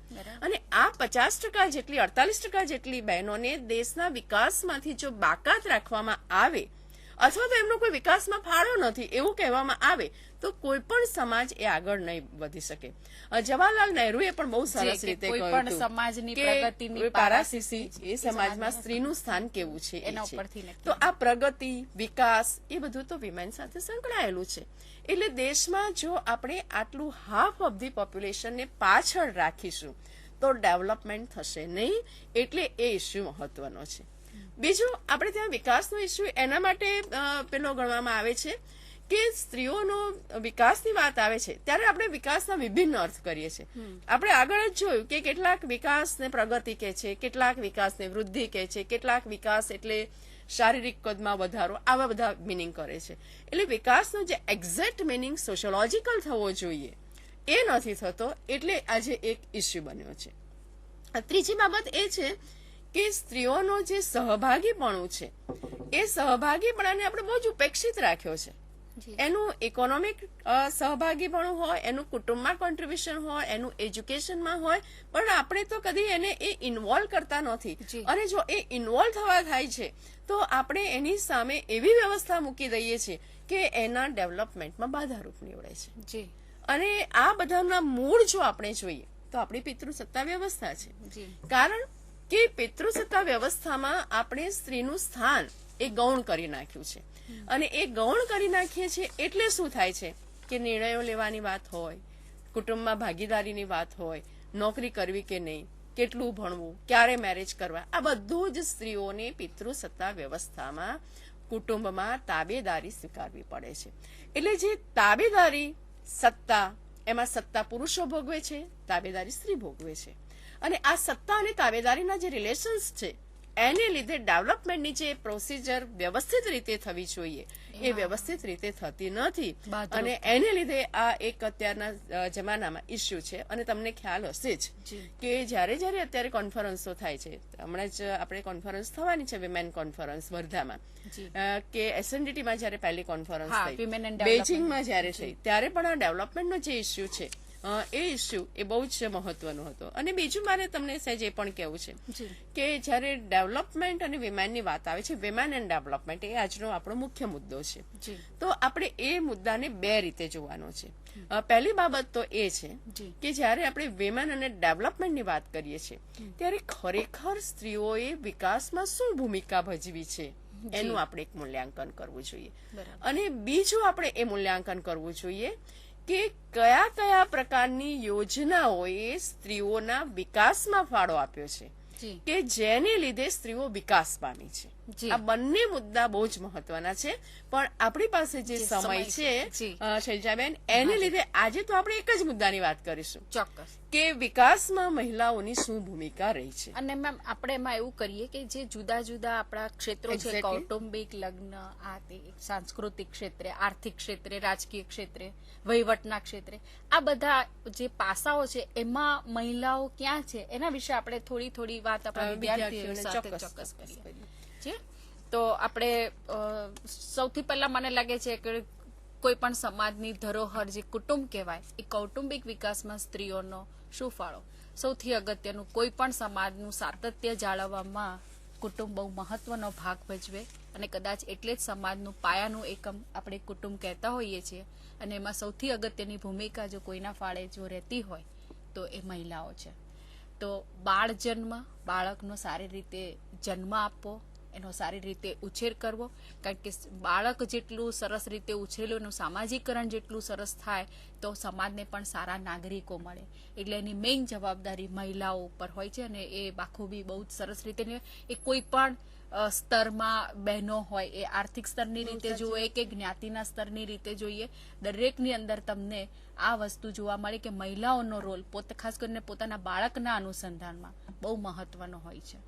અને આ 50% જેટલી 48% જેટલી બહેનોને દેશના વિકાસમાંથી જો બાકાત રાખવામાં આવે અથવા તો એમનો કોઈ વિકાસમાં ફાળો નથી એવું કહેવામાં આવે તો કોઈ પણ સમાજ એ આગળ નહીં વધી શકે. જવાહરલાલ નહેરુએ પણ બહુ સરસ રીતે કહ્યું સમાજની કે પ્રગતિની પારાશીસી એ સમાજમાં સ્ત્રીનું સ્થાન કેવું છે એના ઉપરથી. તો આ પ્રગતિ વિકાસ એ બધું તો વિમેન સાથે સંકળાયેલું છે. એટલે દેશમાં જો આપણે આટલું હાફ ઓફ ધી પોપ્યુલેશનને પાછળ રાખીશું તો ડેવલપમેન્ટ થશે નહીં. એટલે એ ઇસ્યુ મહત્વનો છે. બીજું આપણે ત્યાં વિકાસનો ઇસ્યુ એના માટે પેલો ગણવામાં આવે છે કે સ્ત્રીઓનો વિકાસની વાત આવે છે ત્યારે આપણે વિકાસના વિભિન્ન અર્થ કરીએ છીએ. આપણે આગળ જ જોયું કે કેટલાક વિકાસને પ્રગતિ કહે છે, કેટલાક વિકાસને વૃદ્ધિ કહે છે, કેટલાક વિકાસ એટલે શારીરિક કદમાં વધારો, આવા બધા મિનિંગ કરે છે. એટલે વિકાસનો જે એક્ઝેક્ટ મિનિંગ સોશિયોલોજીકલ થવો જોઈએ એ નથી થતો. એટલે આજે એક ઇસ્યુ બન્યો છે. ત્રીજી બાબત એ છે કે સ્ત્રીઓનો જે સહભાગીપણું છે એ સહભાગીપણાને આપણે બહુ જ ઉપેક્ષિત રાખ્યો છે. એનું ઇકોનોમિક સહભાગીપણું હોય, એનું કુટુંબમાં કોન્ટ્રીબ્યુશન હોય, એનું એજ્યુકેશનમાં હોય, પણ આપણે તો કદી એને એ ઇન્વોલ્વ કરતા નથી. અને જો એ ઇન્વોલ્વ થવા થાય છે તો આપણે એની સામે એવી વ્યવસ્થા મૂકી દઈએ છીએ કે એના ડેવલપમેન્ટમાં બાધારૂપ નીવડે છે. અને આ બધાના મૂળ જો આપણે જોઈએ તો આપણી પિતૃસત્તા વ્યવસ્થા છે. કારણ કે પિતૃસત્તા વ્યવસ્થામાં આપણે સ્ત્રીનું સ્થાન એ ગૌણ કરી નાખ્યું છે. અને એ ગૌણ કરી નાખીએ છીએ એટલે શું થાય છે કે નિર્ણયો લેવાની વાત હોય, કુટુંબમાં ભાગીદારીની વાત હોય, નોકરી કરવી કે નહીં, કેટલું ભણવું, ક્યારે મેરેજ કરવા, આ બધું જ સ્ત્રીઓને પિતૃસત્તા વ્યવસ્થામાં કુટુંબમાં તાબેદારી સ્વીકારવી પડે છે. એટલે જે તાબેદારી સત્તા, એમાં સત્તા પુરુષો ભોગવે છે, તાબેદારી સ્ત્રી ભોગવે છે. અને આ સત્તા અને તાબેદારીના જે રિલેશન્સ છે એને લીધે ડેવલપમેન્ટની જે પ્રોસિજર વ્યવસ્થિત રીતે થવી જોઈએ એ વ્યવસ્થિત રીતે થતી નથી. અને એને લીધે આ એક અત્યારના જમાનામાં ઇસ્યુ છે. અને તમને ખ્યાલ હશે જ કે જ્યારે જ્યારે અત્યારે કોન્ફરન્સો થાય છે, હમણાં જ આપણે કોન્ફરન્સ થવાની છે વિમેન કોન્ફરન્સ વર્ધામાં, કે એસએનડીટીમાં જ્યારે પહેલી કોન્ફરન્સ થઈ, બેઇજિંગમાં જ્યારે થઈ, ત્યારે પણ આ ડેવલપમેન્ટનો જે ઇસ્યુ છે એ ઇસ્યુ એ બહુ જ મહત્વનો હતો. અને બીજું મારે તમને સહેજ એ પણ કહેવું છે કે જ્યારે ડેવલપમેન્ટ અને વિમેનની વાત આવે છે, વિમેન એન્ડ ડેવલપમેન્ટ એ આજનો આપણો મુખ્ય મુદ્દો છે. તો આપણે એ મુદ્દાને બે રીતે જોવાનો છે. પહેલી બાબત તો એ છે કે જ્યારે આપણે વિમેન અને ડેવલપમેન્ટની વાત કરીએ છીએ ત્યારે ખરેખર સ્ત્રીઓએ વિકાસમાં શું ભૂમિકા ભજવી છે એનું આપણે એક મૂલ્યાંકન કરવું જોઈએ. અને બીજું આપણે એ મૂલ્યાંકન કરવું જોઈએ કે કયા કયા પ્રકારની યોજનાઓએ સ્ત્રીઓના વિકાસમાં ફાળો આપ્યો છે કે જેને લીધે સ્ત્રીઓ વિકાસ પામી છે. આ બંને મુદ્દા બહુ જ મહત્વના છે. પણ આપણી પાસે જે સમય છે શૈલજાબેન, એને લીધે આજે તો આપણે એક જ મુદ્દાની વાત કરીશું. ચોક્કસ. કે વિકાસમાં મહિલાઓની શું ભૂમિકા રહી છે. અને મેમ આપણે એમાં એવું કરીએ કે જે જુદા જુદા આપણા ક્ષેત્રો છે, કૌટુંબિક, લગ્ન, આ તે સાંસ્કૃતિક ક્ષેત્રે, આર્થિક ક્ષેત્રે, રાજકીય ક્ષેત્રે, વહીવટના ક્ષેત્રે, આ બધા જે પાસાઓ છે એમાં મહિલાઓ ક્યાં છે એના વિશે આપણે થોડી થોડી વાત આપણા વિદ્યાર્થીઓ સાથે ચોક્કસ કરીએ. તો આપણે સૌથી પહેલા મને લાગે છે કે કોઈ પણ સમાજની ધરોહર જે કુટુંબ કહેવાય એ કૌટુંબિક વિકાસમાં સ્ત્રીઓનો શું ફાળો. સૌથી અગત્યનું, કોઈ પણ સમાજનું સાતત્ય જાળવવામાં કુટુંબ બહુ મહત્વનો ભાગ ભજવે અને કદાચ એટલે જ સમાજનું પાયાનું એકમ આપણે કુટુંબ કહેતા હોઈએ છીએ. અને એમાં સૌથી અગત્યની ભૂમિકા જો કોઈના ફાળે જો રહેતી હોય તો એ મહિલાઓ છે. તો બાળ જન્મ, બાળકનો સારી રીતે જન્મ આપવો, એનો સારી રીતે ઉછેર કરવો, કારણ કે બાળક જેટલું સરસ રીતે ઉછરેલું એનું સામાજિકરણ જેટલું સરસ થાય તો સમાજને પણ સારા નાગરિકો મળે. એટલે એની મેઇન જવાબદારી મહિલાઓ ઉપર હોય છે અને એ બાખૂબી બહુ જ સરસ રીતે એ કોઈ પણ સ્તરમાં બહેનો હોય, એ આર્થિક સ્તરની રીતે જોઈએ કે જ્ઞાતિના સ્તરની રીતે જોઈએ, દરેકની અંદર તમને આ વસ્તુ જોવા મળે કે મહિલાઓનો રોલ ખાસ કરીને પોતાના બાળકના અનુસંધાનમાં બહુ મહત્વનો હોય છે.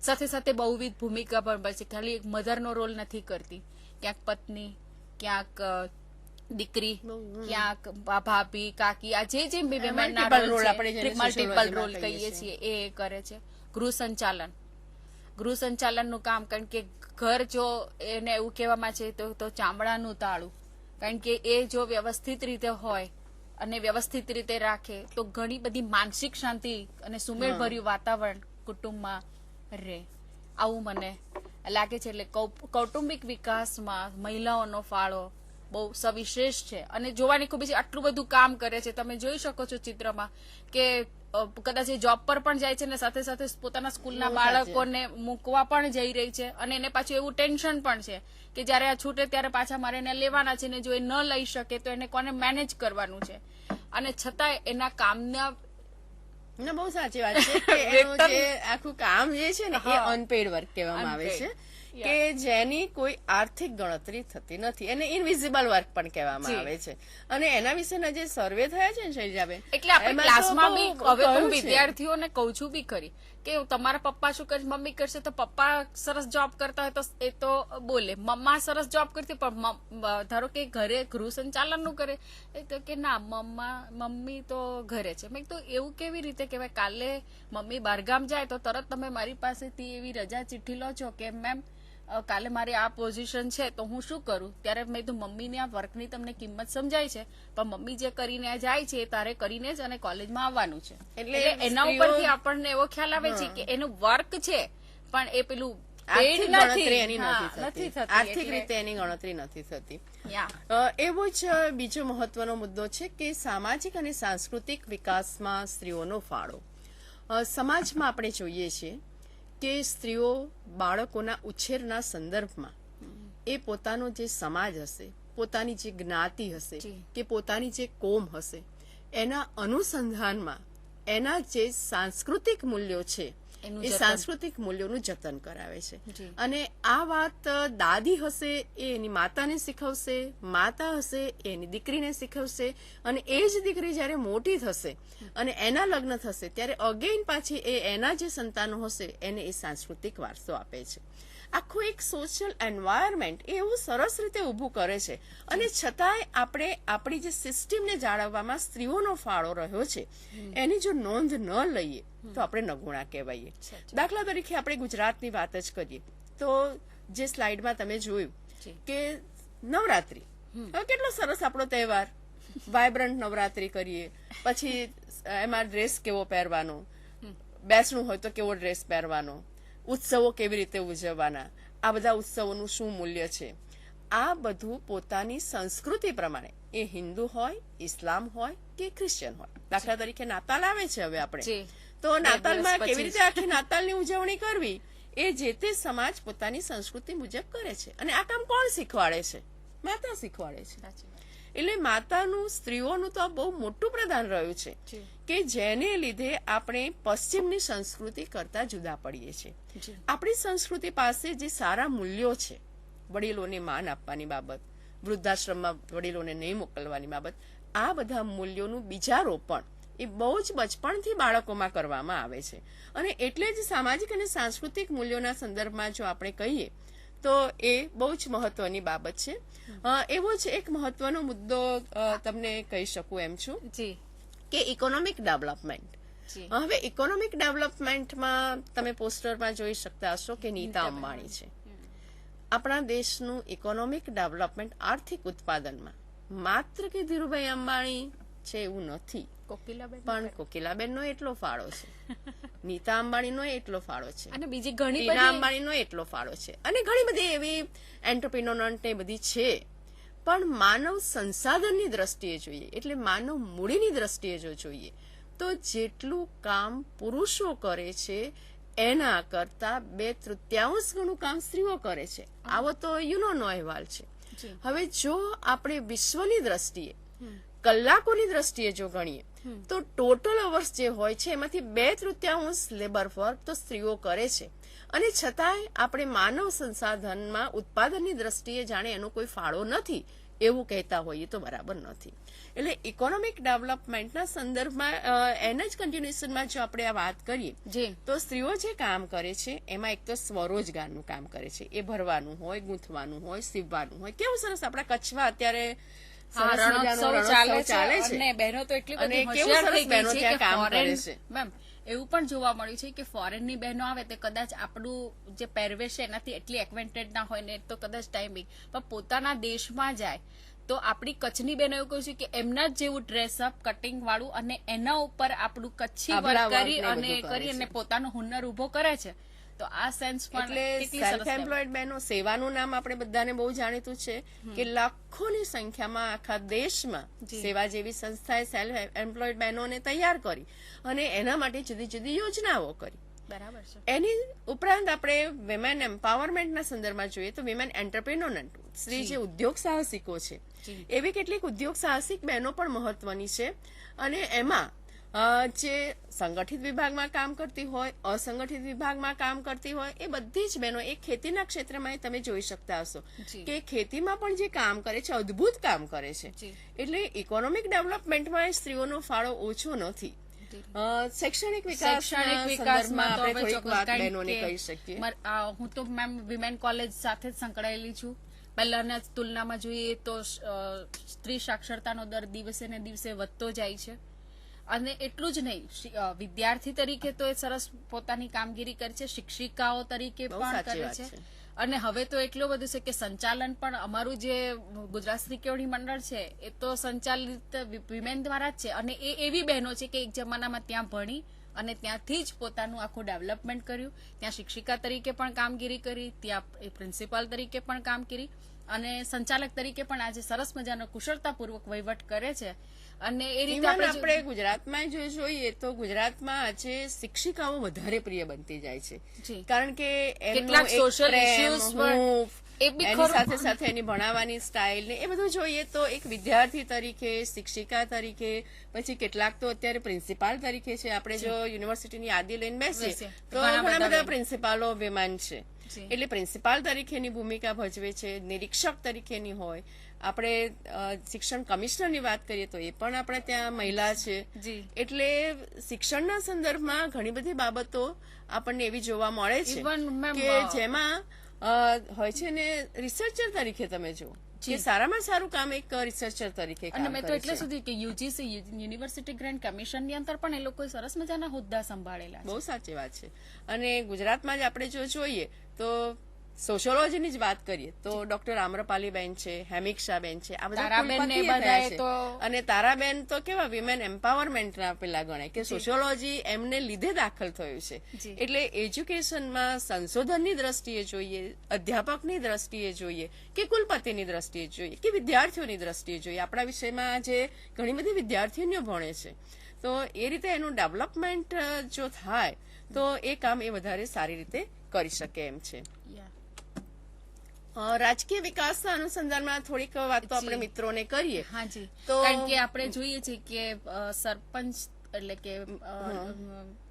સાથે સાથે બહુવિધ ભૂમિકા પણ ભજવે છે. ખાલી એક મધરનો રોલ નથી કરતી, ક્યાંક પત્ની, ક્યાંક દીકરી, ક્યાંક ભાભી, કાકી, આ જે મલ્ટીપલ રોલ કહીએ છીએ એ કરે છે. ગૃહ સંચાલનનું કામ, કારણ કે ઘર જો એને એવું કહેવામાં છે તો ચામડાનું તાળું, કારણ કે એ જો વ્યવસ્થિત રીતે હોય અને વ્યવસ્થિત રીતે રાખે તો ઘણી બધી માનસિક શાંતિ અને સુમેળભર્યું વાતાવરણ કુટુંબમાં રહે, આવું મને લાગે છે. એટલે કૌટુંબિક વિકાસમાં મહિલાઓનો ફાળો બહુ સવિશેષ છે અને જોવાની ખૂબ જ આટલું બધું કામ કરે છે. તમે જોઈ શકો છો ચિત્રમાં કે કદાચ એ જોબ પર પણ જાય છે ને સાથે સાથે પોતાના સ્કૂલના બાળકોને મૂકવા પણ જઈ રહી છે અને એને પાછું એવું ટેન્શન પણ છે કે જયારે આ છૂટે ત્યારે પાછા મારે એને લેવાના છે ને જો એ ન લઈ શકે તો એને કોને મેનેજ કરવાનું છે. અને છતાં એના કામના બહુ સાચી વાત છે કે એનું જે આખું કામ જે છે ને એ અનપેડ વર્ક કહેવામાં આવે છે, કે જેની કોઈ આર્થિક ગણતરી થતી નથી, એને ઇનવિઝિબલ વર્ક પણ કહેવામાં આવે છે. અને એના વિશેના જે સર્વે થયા છે ને શૈલજાબેન, એટલે આપણે ક્લાસમાં બી હવે હું વિદ્યાર્થીઓને કહું છું બી ખરી કે તમારા પપ્પા શું કરશે, મમ્મી કરશે, તો પપ્પા સરસ જોબ કરતા હોય તો એ તો બોલે, મમ્મા સરસ જોબ કરતી પણ ધારો કે ઘરે ગૃહ સંચાલન નું કરે તો કે ના મમ્મી તો ઘરે છે. મેં તો એવું કેવી રીતે કહેવાય, કાલે મમ્મી બહારગામ જાય તો તરત તમે મારી પાસેથી એવી રજા ચિઠ્ઠી લો છો કે મેમ કાલે મારી આ પોઝિશન છે તો હું શું કરું? ત્યારે મેં તો મમ્મીની આ વર્કની તમને કિંમત સમજાય છે, પણ મમ્મી જે કરીને જાય છે એ તારે કરીને જ અને કોલેજમાં આવવાનું છે. એટલે એના ઉપરથી આપણને એવો ખ્યાલ આવે છે કે એનું વર્ક છે પણ એ પેલું આર્થિક રીતે એની ગણતરી નથી થતી. એવો જ બીજો મહત્વનો મુદ્દો છે કે સામાજિક અને સાંસ્કૃતિક વિકાસમાં સ્ત્રીઓનો ફાળો. સમાજમાં આપણે જોઈએ છીએ કે સ્ત્રીઓ બાળકોના ઉછેરના સંદર્ભમાં એ પોતાનો જે સમાજ હશે, પોતાની જે જ્ઞાતિ હશે કે પોતાની જે કોમ હશે, એના અનુસંધાનમાં એના જે સાંસ્કૃતિક મૂલ્યો છે એ સાંસ્કૃતિક મૂલ્યોનું જતન કરાવે છે. અને આ વાત દાદી હશે એ એની માતાને શીખવશે, માતા હશે એ એની દીકરીને શીખવશે, અને એ જ દીકરી જયારે મોટી થશે અને એના લગ્ન થશે ત્યારે અગેન પાછી એ એના જે સંતાનો હશે એને એ સાંસ્કૃતિક વારસો આપે છે. આખું એક સોશિયલ એન્વાયરમેન્ટ એવું સરસ રીતે ઊભું કરે છે. અને છતાંય આપણે આપણી જે સિસ્ટમને જાળવવામાં સ્ત્રીઓનો ફાળો રહ્યો છે એની જો નોંધ ન લઈએ તો આપણે નગુણા કહેવાઈએ. દાખલા તરીકે આપણે ગુજરાતની વાત જ કરીએ તો જે સ્લાઇડમાં તમે જોયું કે નવરાત્રી, હવે કેટલો સરસ આપણો તહેવાર, વાયબ્રન્ટ નવરાત્રી કરીએ, પછી એમાં ડ્રેસ કેવો પહેરવાનો, બેસણું હોય તો કેવો ડ્રેસ પહેરવાનો, ઉત્સવો કેવી રીતે ઉજવવાના, આ બધા ઉત્સવોનું શું મૂલ્ય છે, આ બધું પોતાની સંસ્કૃતિ પ્રમાણે એ હિન્દુ હોય, ઇસ્લામ હોય કે ક્રિશ્ચિયન હોય. દાખલા તરીકે નાતાલ આવે છે હવે આપણે, તો નાતાલમાં કેવી રીતે આખી નાતાલની ઉજવણી કરવી એ જે તે સમાજ પોતાની સંસ્કૃતિ મુજબ કરે છે. અને આ કામ કોણ શીખવાડે છે? માતા શીખવાડે છે. એટલે માતાનું, સ્ત્રીઓનું તો બહુ મોટું પ્રદાન રહ્યું છે કે જેને લીધે આપણે પશ્ચિમની સંસ્કૃતિ કરતા જુદા પડીએ છીએ. આપણી સંસ્કૃતિ પાસે જે સારા મૂલ્યો છે, વડીલોને માન આપવાની બાબત, વૃદ્ધાશ્રમમાં વડીલોને નહીં મોકલવાની બાબત, આ બધા મૂલ્યોનું બીજારોપણ એ બહુ જ બચપણથી બાળકોમાં કરવામાં આવે છે. અને એટલે જ સામાજિક અને સાંસ્કૃતિક મૂલ્યોના સંદર્ભમાં જો આપણે કહીએ તો એ બહુ જ મહત્વની બાબત છે. એવો જ એક મહત્વનો મુદ્દો તમને કહી શકું એમ છું કે ઇકોનોમિક ડેવલપમેન્ટ. હવે ઇકોનોમિક ડેવલપમેન્ટમાં તમે પોસ્ટરમાં જોઈ શકતા હશો કે નીતા અંબાણી છે. આપણા દેશનું ઇકોનોમિક ડેવલપમેન્ટ આર્થિક ઉત્પાદનમાં માત્ર કે ધીરુભાઈ અંબાણી છે એવું નથી, પણ કોકિલાબેનનો એટલો ફાળો છે, નીતા અંબાણીનો એટલો ફાળો છે, અને બીજી ઘણી ટીના અંબાણીનો એટલો ફાળો છે, અને ઘણી બધી એવી એન્ટરપ્રિન્યોર ને બધી છે. પણ માનવ સંસાધનની દ્રષ્ટિએ જોઈએ, એટલે માનવ મૂડીની દ્રષ્ટિએ જો જોઈએ તો જેટલું કામ પુરુષો કરે છે એના કરતા 2/3 ગણું કામ સ્ત્રીઓ કરે છે. આવો તો યુનોનો અહેવાલ છે. હવે જો આપણે વિશ્વની દ્રષ્ટિએ કલાકોની દ્રષ્ટિએ જો ગણીએ તો ટોટલ અવર્સ જે હોય છે એમાંથી 2/3 લેબર વર્ક તો સ્ત્રીઓ કરે છે, અને છતાંય આપણે માનવ સંસાધનમાં ઉત્પાદનની દ્રષ્ટિએ જાણે એનો કોઈ ફાળો નથી એવું કહેતા હોઈએ તો બરાબર નથી. એટલે ઇકોનોમિક ડેવલપમેન્ટના સંદર્ભમાં એના જ કન્ટિન્યુએશનમાં જો આપણે આ વાત કરીએ તો સ્ત્રીઓ જે કામ કરે છે એમાં એક તો સ્વરોજગારનું કામ કરે છે. એ ભરવાનું હોય, ગૂંથવાનું હોય, સીવવાનું હોય. કેવું સરસ આપણા કચ્છમાં અત્યારે ચાલે છે, અને બહેનો તો એટલી બધી કેવું હોશિયાર સરસ થઈ ગઈ બહેનો છે ત્યાં કે કામ કરે foreign- છે. મેમ એવું પણ જોવા મળ્યું છે કે ફોરેનની બહેનો આવે તે કદાચ આપણું જે પહેરવેશ છે એનાથી એટલી એક્વેન્ટેડ ના હોય ને તો કદાચ ટાઈમિંગ પણ પોતાના દેશમાં જાય તો આપણી કચ્છની બહેનો એવું કહ્યું છે કે એમના જ જેવું ડ્રેસઅપ કટિંગ વાળું અને એના ઉપર આપણું કચ્છી આભલા વર્ક કરી વર્ક ને અને બધું કરે કરી છે. અને પોતાનો હુનર ઉભો કરે છે. તો આ સેન્સ પણ એટલે કેટલી સરસ સેલ્ફ એમ્પ્લોયડ બહેનો સેવાનું નામ આપણે બધાને બહુ જાણીતું છે કે લાખોની સંખ્યામાં આખા દેશમાં સેવા જેવી સંસ્થાએ સેલ્ફ એમ્પ્લોયડ બહેનોને તૈયાર કરી અને એના માટે જુદી જુદી યોજનાઓ કરી. બરાબર છે. એની ઉપરાંત આપણે વિમેન એમ્પાવરમેન્ટના સંદર્ભમાં જોઈએ તો વિમેન એન્ટરપ્રેન્યોર સ્ત્રી જે ઉદ્યોગ સાહસિકો છે એવી કેટલીક ઉદ્યોગ સાહસિક બહેનો પણ મહત્વની છે. અને એમાં જે સંગઠિત વિભાગમાં કામ કરતી હોય, અસંગઠિત વિભાગમાં કામ કરતી હોય, એ બધી જ બહેનો એક ખેતીના ક્ષેત્રમાં તમે જોઈ શકતા હશો કે ખેતીમાં પણ જે કામ કરે છે અદ્ભુત કામ કરે છે. એટલે ઇકોનોમિક ડેવલપમેન્ટમાં સ્ત્રીઓનો ફાળો ઓછો નથી. શૈક્ષણિક વિકાસમાં આપણે થોડીક વાત બહેનોને કહી શકીએ. હું તો મેમ વિમેન કોલેજ સાથે જ સંકળાયેલી છું. પહેલાના તુલનામાં જોઈએ તો સ્ત્રી સાક્ષરતાનો દર દિવસે ને દિવસે વધતો જાય છે. અને એટલું જ નહીં, વિદ્યાર્થી તરીકે તો એ સરસ પોતાની કામગીરી કરે છે, શિક્ષિકાઓ તરીકે પણ કરે છે. અને હવે તો એટલું બધું છે કે સંચાલન પણ અમારું જે ગુજરાત સ્ત્રી કેળવણી મંડળ છે એ તો સંચાલિત વિમેન દ્વારા જ છે. અને એ એવી બહેનો છે કે એક જમાનામાં ત્યાં ભણી અને ત્યાંથી જ પોતાનું આખું ડેવલપમેન્ટ કર્યું. ત્યાં શિક્ષિકા તરીકે પણ કામગીરી કરી, ત્યાં પ્રિન્સિપાલ તરીકે પણ કામ કરી અને સંચાલક તરીકે પણ આજે સરસ મજાનો કુશળતાપૂર્વક વહીવટ કરે છે. અને એ રીતે આપણે ગુજરાતમાં જો જોઈએ તો ગુજરાતમાં આજે શિક્ષિકાઓ વધારે પ્રિય બનતી જાય છે, કારણ કે કેટલાક સોશિયલ ઇશ્યુઝ એની સાથે સાથે એની ભણાવવાની સ્ટાઇલ ને એ બધું જોઈએ તો એક વિદ્યાર્થી તરીકે, શિક્ષિકા તરીકે, પછી કેટલાક તો અત્યારે પ્રિન્સિપાલ તરીકે છે. આપણે જો યુનિવર્સિટીની યાદી લઈને બેસીએ તો ઘણા બધા પ્રિન્સિપાલો વિમાન છે. એટલે પ્રિન્સિપાલ તરીકેની ભૂમિકા ભજવે છે, નિરીક્ષક તરીકેની હોય. આપણે શિક્ષણ કમિશનરની વાત કરીએ તો એ પણ આપણે ત્યાં મહિલા છે. એટલે શિક્ષણના સંદર્ભમાં ઘણી બધી બાબતો આપણને એવી જોવા મળે છે કે જેમાં હોય છે ને રિસર્ચર તરીકે તમે જુઓ કે સારામાં સારું કામ એક રિસર્ચર તરીકે. અને મેં તો એટલે સુધી કે યુજીસી યુનિવર્સિટી ગ્રાન્ટ કમિશનની અંદર પણ એ લોકોએ સરસ મજાના હોદ્દા સંભાળેલા. બહુ સાચી વાત છે. અને ગુજરાતમાં જ આપણે જો જોઈએ તો સોશિયોલોજીની જ વાત કરીએ તો ડોક્ટર આમ્રપાલીબેન છે, હેમિક્ષાબેન છે, આ બધા અને તારાબેન તો કેવા વિમેન એમ્પાવરમેન્ટના પેલા ગણાય કે સોશિયોલોજી એમને લીધે દાખલ થયું છે. એટલે એજ્યુકેશનમાં સંશોધનની દ્રષ્ટિએ જોઈએ, અધ્યાપકની દ્રષ્ટિએ જોઈએ કે કુલપતિની દ્રષ્ટિએ જોઈએ કે વિદ્યાર્થીઓની દ્રષ્ટિએ જોઈએ, આપણા વિષયમાં જે ઘણી બધી વિદ્યાર્થીઓ ભણે છે તો એ રીતે એનું ડેવલપમેન્ટ જો થાય તો એ કામ એ વધારે સારી રીતે કરી શકે એમ છે. રાજકીય વિકાસના અનુસંધાનમાં થોડીક વાતો આપણે મિત્રોને કરીએ. હાજી, કારણ કે આપણે જોઈએ છીએ કે સરપંચ એટલે કે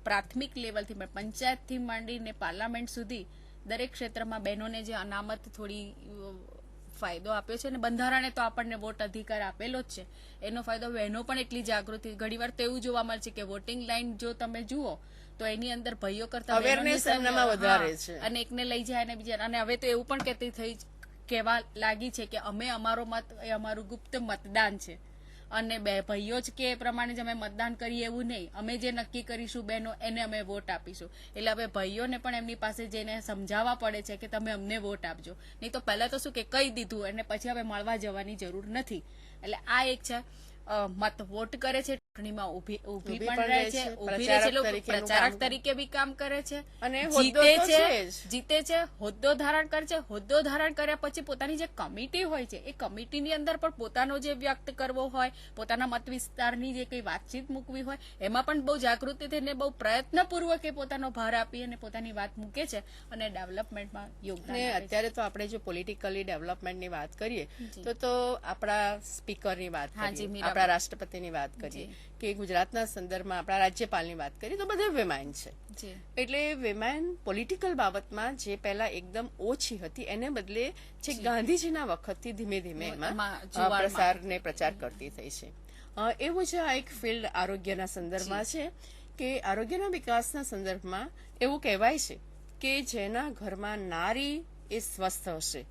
પ્રાથમિક લેવલથી પંચાયતથી માંડીને પાર્લામેન્ટ સુધી દરેક ક્ષેત્રમાં બહેનોને જે અનામત થોડી ફાયદો આપ્યો છે અને બંધારણે તો આપણને વોટ અધિકાર આપેલો જ છે. એનો ફાયદો બહેનો પણ એટલી જાગૃતિ. ઘણીવાર તો એવું જોવા મળે છે કે વોટિંગ લાઈન જો તમે જુઓ તો એની અંદર ભાઈઓ કરતા અવેરનેસ એમનામાં વધારે છે અને એકને લઈ જાય અને બીજા. અને હવે તો એવું પણ કહેવા લાગી છે કે અમે અમારો મત એ અમારું ગુપ્ત મતદાન છે અને બે ભાઈઓ જ કે એ પ્રમાણે જ અમે મતદાન કરીએ એવું નહીં, અમે જે નક્કી કરીશું બહેનો એને અમે વોટ આપીશું. એટલે હવે ભાઈઓને પણ એમની પાસે જઈને સમજાવવા પડે છે કે તમે અમને વોટ આપજો. નહીં તો પહેલા તો શું કે કહી દીધું અને પછી હવે મળવા જવાની જરૂર નથી. એટલે આ એક છે મત વોટ કરે છે ચૂંટણીમાં ઊભી ઊભી પણ પણ રહે રહે છે, છે, ઊભી રહે છે, લોકો તરીકેનું પ્રચારક કામ તરીકે બી કામ કરે છે, અને હોદ્દો જીતે તો છે, છે જ. જીતે છે, હોદ્દો ધારણ કરે છે, હોદ્દો ધારણ કર્યા પછી પોતાની જે કમિટી હોય છે એ કમિટીની અંદર પણ પોતાનો જે વ્યક્ત કરવો હોય, પોતાના મત વિસ્તારની જે કઈ વાતચીત મૂકવી હોય, એમાં પણ બહુ જાગૃતિ થઈને બહુ પ્રયત્નપૂર્વક એ પોતાનો ભાર આપી અને પોતાની વાત મૂકે છે અને ડેવલપમેન્ટમાં યોગદાન અને આપે છે. અત્યારે તો આપણે જો પોલિટિકલી ડેવલપમેન્ટની વાત કરીએ જી. તો આપણા સ્પીકરની વાત હા, જી, કરીએ, મીરાબેન. આપણા રાષ્ટ્રપતિની વાત કરીએ, કે ગુજરાતના સંદર્ભમાં આપણા રાજ્યપાલની વાત કરીએ તો બધે વિમેન છે. જી. એટલે વિમેન પોલિટિકલ બાબતમાં જે પહેલા એકદમ ઓછી હતી એને બદલે જે ગાંધીજીના વખતથી ધીમે ધીમે એમાં એમાં જોવામાં પ્રસાર ને પ્રચાર કરતી થઈ છે. એવું જ આ એક ફિલ્ડ આરોગ્યના સંદર્ભમાં છે કે આરોગ્યના વિકાસના સંદર્ભમાં એવું કહેવાય છે કે જેના ઘરમાં નારી એ સ્વસ્થ હશે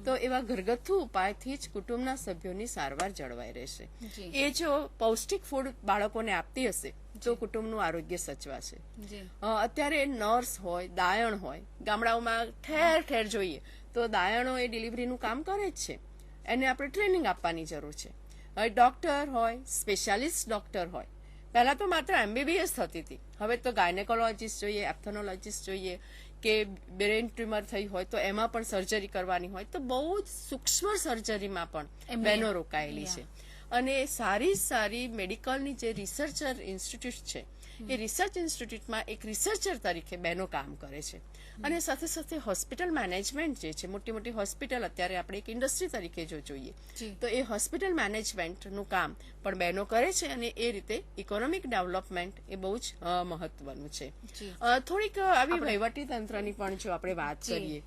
તો એવા ઘરગથ્થુ ઉપાયથી જ કુટુંબના સભ્યોની સારવાર જળવાઈ રહેશે. જી. એ જો પૌષ્ટિક ફૂડ બાળકોને આપતી હશે તો કુટુંબનું આરોગ્ય સચવાશે. જી. અત્યારે નર્સ હોય, દાયણ હોય, ગામડાઓમાં ઠેર ઠેર જોઈએ તો દાયણો એ ડિલિવરીનું કામ કરે જ છે. એને આપણે ટ્રેનિંગ આપવાની જરૂર છે. હવે ડોક્ટર હોય, સ્પેશિયાલિસ્ટ ડોક્ટર હોય, પહેલા તો માત્ર MBBS થતી હતી, હવે તો ગાયનેકોલોજીસ્ટ જોઈએ, એપ્થેનોલોજીસ્ટ જોઈએ, કે બ્રેન ટ્યુમર થઈ હોય તો એમાં પણ સર્જરી કરવાની હોય તો બહુ જ સૂક્ષ્મ સર્જરીમાં પણ બહેનો રોકાયેલી છે. અને સારી સારી મેડિકલની જે રિસર્ચર ઇન્સ્ટિટ્યૂટ છે એ રિસર્ચ ઇન્સ્ટિટ્યૂટમાં એક રિસર્ચર તરીકે બહેનો કામ કરે છે. અને સાથે સાથે હોસ્પિટલ મેનેજમેન્ટ જે છે, મોટી મોટી હોસ્પિટલ અત્યારે આપણે એક ઇન્ડસ્ટ્રી તરીકે જો જોઈએ તો એ હોસ્પિટલ મેનેજમેન્ટનું કામ પણ બહેનો કરે છે અને એ રીતે ઇકોનોમિક ડેવલપમેન્ટ એ બહુ જ મહત્વનું છે. થોડીક આવી વહીવટી તંત્રની પણ જો આપણે વાત કરીએ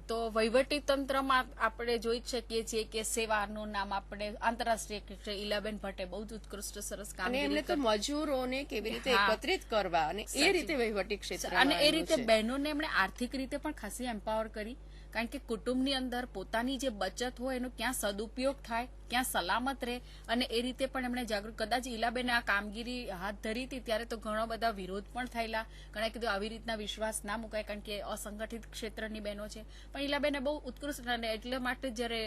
તો વહીવટી તંત્રમાં આપણે જોઈ શકીએ છીએ કે સેવાનું નામ આપણે આંતરરાષ્ટ્રીય ઈલાબેન ભટ્ટે બહુ જ ઉત્કૃષ્ટ સરસ કામ અને એમને તો મજૂરોને કેવી રીતે એકત્રિત કરવા અને એ રીતે વહીવટી ક્ષેત્ર અને એ રીતે બહેનોને એમણે આર્થિક રીતે પણ ખાસી એમ્પાવર કરી, કારણ કે કુટુંબની અંદર પોતાની જે બચત હોય એનો ક્યાં સદુપયોગ થાય, ક્યાં સલામત રહે, અને એ રીતે પણ એમણે જાગૃત. કદાચ ઈલાબેને આ કામગીરી હાથ ધરી હતી ત્યારે તો ઘણો બધા વિરોધ પણ થયેલા, ઘણા કીધું આવી રીતના વિશ્વાસ ના મુકાય કારણ કે અસંગઠિત ક્ષેત્રની બહેનો છે, પણ ઈલાબેને બહુ ઉત્કૃષ્ટ અને એટલે માટે જયારે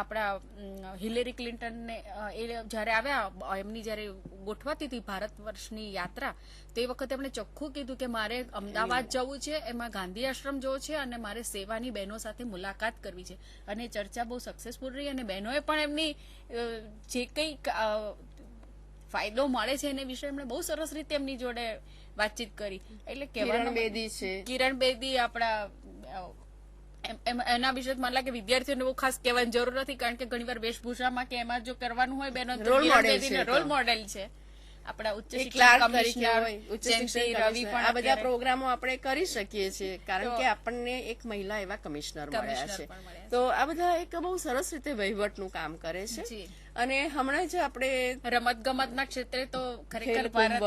આપણા હિલેરી ક્લિન્ટનને એ જયારે આવ્યા, એમની જયારે ગોઠવાતી હતી ભારત વર્ષની યાત્રા, તે વખતે એમણે ચોખ્ખું કીધું કે મારે અમદાવાદ જવું છે, એમાં ગાંધી આશ્રમ જવો છે અને મારે સેવાની બહેનો સાથે મુલાકાત કરવી છે. અને ચર્ચા બહુ સક્સેસફુલ રહી અને બહેનોએ પણ એમની જે કંઈ ફાયદો મળે છે એને વિશે એમણે બહુ સરસ રીતે એમની જોડે વાતચીત કરી. એટલે કિરણ બેદી છે, કિરણ બેદી આપણા એના વિશે મને લાગે વિદ્યાર્થીઓને બહુ ખાસ કહેવાની જરૂર નથી, કારણ કે ઘણીવાર વેશભૂષામાં કે એમાં જો કરવાનું હોય બહેનો રોલ મોડેલ છે. આપણા ઉચ્ચ શિક્ષણ કમિશનર જયંતિ રવિ પણ આ બધા પ્રોગ્રામો આપણે કરી શકીએ છીએ કારણ કે આપણને એક મહિલા એવા કમિશનર મળ્યા છે. તો આ બધા એક બહુ સરસ રીતે વહીવટનું કામ કરે છે. અને હમણાં જ આપણે રમતગમતના ક્ષેત્રે તો ખરેખર ભારત,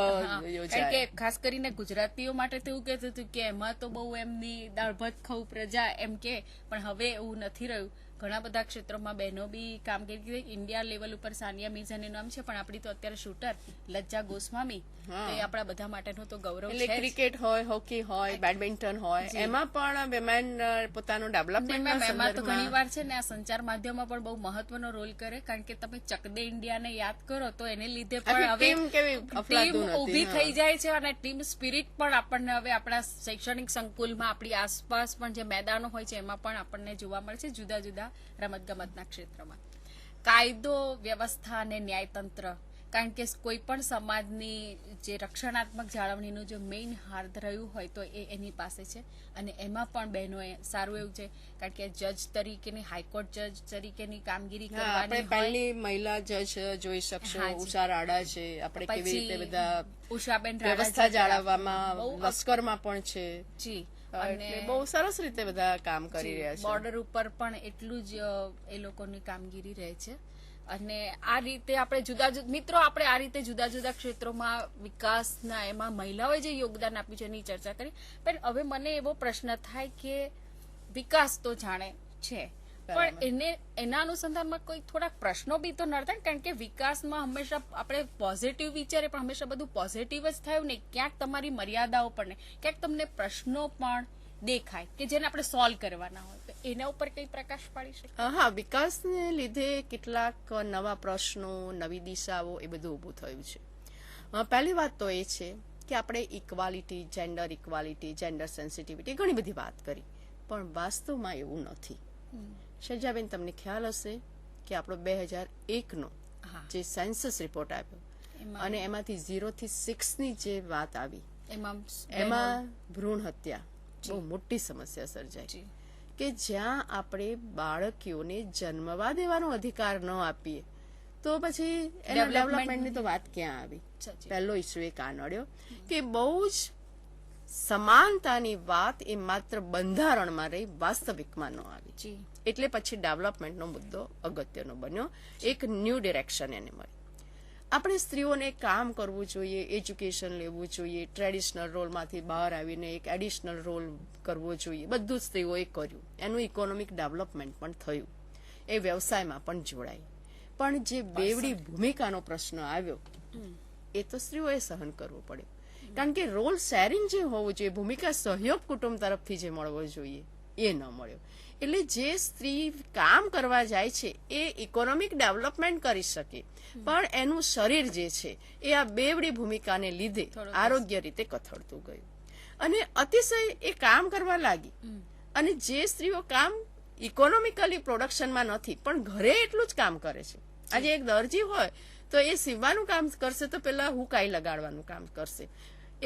કારણ કે ખાસ કરીને ગુજરાતીઓ માટે તો એવું કહેતું હતું કે એમાં તો બહુ એમની દાળ ભાત ખાવું પ્રજા એમ કે, પણ હવે એવું નથી રહ્યું. ઘણા બધા ક્ષેત્રોમાં બહેનો બી કામગીરી કરી. ઇન્ડિયા લેવલ ઉપર સાનિયા મિર્ઝાનું નામ છે, પણ આપણી તો અત્યારે શૂટર લજ્જા ગોસ્વામી, એ આપણા બધા માટેનું તો ગૌરવ છે. એટલે ક્રિકેટ હોય, હોકી હોય, બેડમિન્ટન હોય, એમાં પણ વિમેન પોતાનું ડેવલપમેન્ટ એમાં તો ઘણી વાર છે ને આ સંચાર માધ્યમમાં પણ બહુ મહત્વનો રોલ કરે, કારણ કે તમે ચક દે ઇન્ડિયાને યાદ કરો તો એને લીધે પણ હવે ટીમ ઉભી થઈ જાય છે અને ટીમ સ્પિરિટ પણ આપણને હવે આપણા શૈક્ષણિક સંકુલમાં આપણી આસપાસ પણ જે મેદાનો હોય છે એમાં પણ આપણને જોવા મળે છે, જુદા જુદા રમતગમતના ક્ષેત્રમાં. કાયદો, વ્યવસ્થા અને ન્યાયતંત્ર, કારણ કે કોઈ પણ સમાજની જે રક્ષણાત્મક જાળવણીનું જે મેઇન હાર્દ રહ્યું હોય તો એ એની પાસે છે. અને એમાં પણ બહેનોએ સારું એવું છે, કારણ કે જજ તરીકેની, હાઈકોર્ટ જજ તરીકેની કામગીરી કરવાની. પહેલી મહિલા જજ જોઈ શકશો, ઉષા રાડા છે, આપણે કેવી રીતે બધા ઉષાબેન વ્યવસ્થા જાળવવામાં લશ્કરમાં પણ છે. જી, અને બહુ સરસ રીતે બધા કામ કરી રહ્યા છે. બોર્ડર ઉપર પણ એટલું જ એ લોકોની કામગીરી રહે છે. અને આ રીતે આપણે જુદા જુદા મિત્રો આપણે આ રીતે જુદા જુદા ક્ષેત્રોમાં વિકાસના એમાં મહિલાઓએ જે યોગદાન આપ્યું છે એની ચર્ચા કરી. પણ હવે મને એવો પ્રશ્ન થાય કે વિકાસ તો જાણે છે, પણ એના અનુસંધાનમાં કોઈ થોડાક પ્રશ્નો બી તો નડતા, કારણ કે વિકાસમાં હંમેશા આપણે પોઝિટિવ વિચારે પણ હંમેશા બધું પોઝિટિવ જ થયું ને, ક્યાંક તમારી મર્યાદાઓ પણ, ક્યાંક તમને પ્રશ્નો પણ દેખાય કે જેને આપણે સોલ્વ કરવાના હોય, તો એના ઉપર કઈ પ્રકાશ પાડી શકે? હા, વિકાસને લીધે કેટલાક નવા પ્રશ્નો, નવી દિશાઓ એ બધું ઊભું થયું છે. પહેલી વાત તો એ છે કે આપણે ઇક્વાલિટી, જેન્ડર સેન્સિટિવિટી ઘણી બધી વાત કરી, પણ વાસ્તવમાં એવું નથી. શૈજાબેન, તમને ખ્યાલ હશે કે આપણો 2001નો જે સેન્સસ રિપોર્ટ આવ્યો અને એમાંથી 0 થી 6 ની જે વાત આવી, એમાં ભ્રૂણ હત્યા બહુ મોટી સમસ્યા સર્જાઈ કે જ્યાં આપણે બાળકીઓને જન્મવા દેવાનો અધિકાર ન આપીએ તો પછી એના ડેવલપમેન્ટની તો વાત ક્યાં આવી. પહેલો ઇસ્યુ એ કાન અડ્યો કે બહુ જ સમાનતાની વાત એ માત્ર બંધારણમાં રહી, વાસ્તવિકમાં ન આવી. એટલે પછી ડેવલપમેન્ટનો મુદ્દો અગત્યનો બન્યો, એક ન્યૂ ડિરેક્શન એને મળી. આપણે સ્ત્રીઓને કામ કરવું જોઈએ, એજ્યુકેશન લેવું જોઈએ, ટ્રેડિશનલ રોલમાંથી બહાર આવીને એક એડિશનલ રોલ કરવો જોઈએ, બધું જ સ્ત્રીઓએ કર્યું. એનું ઇકોનોમિક ડેવલપમેન્ટ પણ થયું, એ વ્યવસાયમાં પણ જોડાઈ. પણ જે બેવડી ભૂમિકાનો પ્રશ્ન આવ્યો એ તો સ્ત્રીઓએ સહન કરવું પડ્યું. કારણ કે રોલ શેરિંગ જે હોવું જોઈએ, ભૂમિકા સહયોગ કુટુંબ તરફથી જે મળવો જોઈએ એ ન મળ્યો. એટલે જે સ્ત્રી કામ કરવા જાય છે એ ઇકોનોમિક ડેવલપમેન્ટ કરી શકે, પણ એનું શરીર જે છે એ આ બેવડી ભૂમિકાને લીધે આરોગ્ય રીતે કથળતું ગયું અને અતિશય એ કામ કરવા લાગી. અને જે સ્ત્રીઓ કામ ઇકોનોમિકલી પ્રોડક્શનમાં નથી પણ ઘરે એટલું જ કામ કરે છે. આજે એક દરજી હોય તો એ સીવવાનું કામ કરશે તો પેલા હુકાઈ લગાડવાનું કામ કરશે,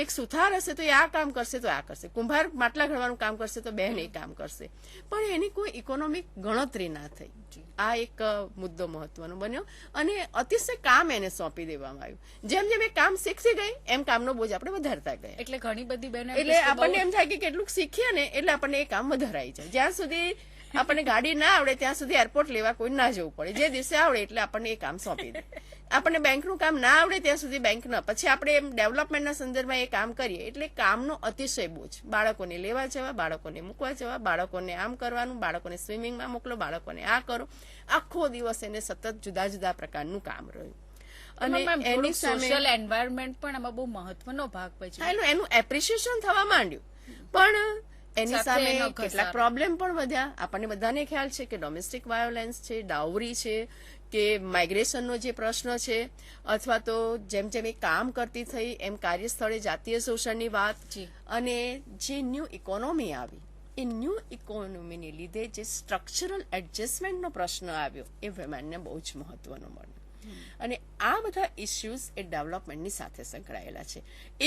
એક સુથાર હશે તો એ આ કામ કરશે તો આ કરશે, કુંભાર માટલા ઘડવાનું કામ કરશે તો બહેન એ કામ કરશે, પણ એની કોઈ ઇકોનોમિક ગણતરી ના થઈ. આ એક મુદ્દો મહત્વનો બન્યો અને અતિશય કામ એને સોંપી દેવામાં આવ્યું. જેમ જેમ એ કામ શીખી ગઈ એમ કામનો બોજ આપણે વધારતા ગયા. એટલે ઘણી બધી બહેનો એટલે આપણને એમ થાય કે કેટલુંક શીખીએ ને એટલે આપણને એ કામ વધારાઈ જાય. જ્યાં સુધી આપણને ગાડી ના આવડે ત્યાં સુધી એરપોર્ટ લેવા કોઈ ના જવું પડે, જે દિવસે આવડે એટલે આપણને એ કામ સોંપી દે. આપણને બેંકનું કામ ના આવડે ત્યાં સુધી બેંક ન, પછી આપણે એમ ડેવલપમેન્ટના સંદર્ભમાં એ કામ કરીએ એટલે કામનો અતિશય બોજ. બાળકોને લેવા જવા, બાળકોને મૂકવા જવા, બાળકોને આમ કરવાનું, બાળકોને સ્વિમિંગમાં મોકલો, બાળકોને આ કરો, આખો દિવસ એને સતત જુદા જુદા પ્રકારનું કામ રહ્યું. અને એની સોશિયલ એન્વાયરમેન્ટ પણ આમાં બહુ મહત્વનો ભાગ ભજવે. એનું એપ્રિશિએશન થવા માંડ્યું, પણ એની સામે કેટલાક પ્રોબ્લેમ પણ વધ્યા. આપણને બધાને ખ્યાલ છે કે ડોમેસ્ટિક વાયોલન્સ છે, ડાઉરી છે, કે માઇગ્રેશનનો જે પ્રશ્ન છે, અથવા તો જેમ જેમ એ કામ કરતી થઈ એમ કાર્યસ્થળે જાતીય શોષણની વાત, અને જે ન્યૂ ઇકોનોમી આવી એ ન્યૂ ઇકોનોમીને લીધે જે સ્ટ્રક્ચરલ એડજસ્ટમેન્ટનો પ્રશ્ન આવ્યો એ વિમેનને બહુ જ મહત્વનો મળ્યો. અને આ બધા ઇસ્યુઝ એ ડેવલપમેન્ટની સાથે સંકળાયેલા છે.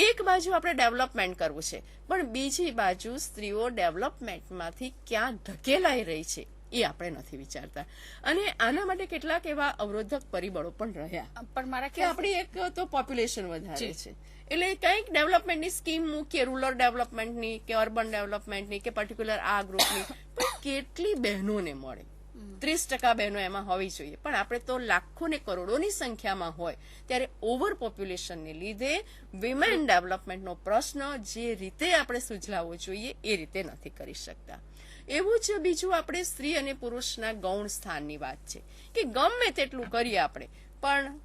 એક બાજુ આપણે ડેવલપમેન્ટ કરવું છે, પણ બીજી બાજુ સ્ત્રીઓ ડેવલપમેન્ટમાંથી ક્યાં ધકેલાઈ રહી છે એ આપણે નથી વિચારતા. અને આના માટે કેટલાક એવા અવરોધક પરિબળો પણ રહ્યા. પણ મારા કે આપણી એક તો પોપ્યુલેશન વધારે છે એટલે કંઈક ડેવલપમેન્ટની સ્કીમ મૂકીએ, રૂરલ ડેવલપમેન્ટની કે અર્બન ડેવલપમેન્ટની કે પર્ટિક્યુલર આ ગ્રુપની, પણ કેટલી બહેનોને મળે? 30% બહેનો એમાં હોવી જોઈએ, પણ આપણે તો લાખો ને કરોડોની સંખ્યામાં હોય ત્યારે ઓવર પોપ્યુલેશનને લીધે વિમેન ડેવલપમેન્ટનો પ્રશ્ન જે રીતે આપણે સુઝલાવવો જોઈએ એ રીતે નથી કરી શકતા. એવું જ બીજું આપણે સ્ત્રી અને પુરુષના ગૌણ સ્થાનની વાત છે કે ગમે તેટલું કરીએ આપણે, પણ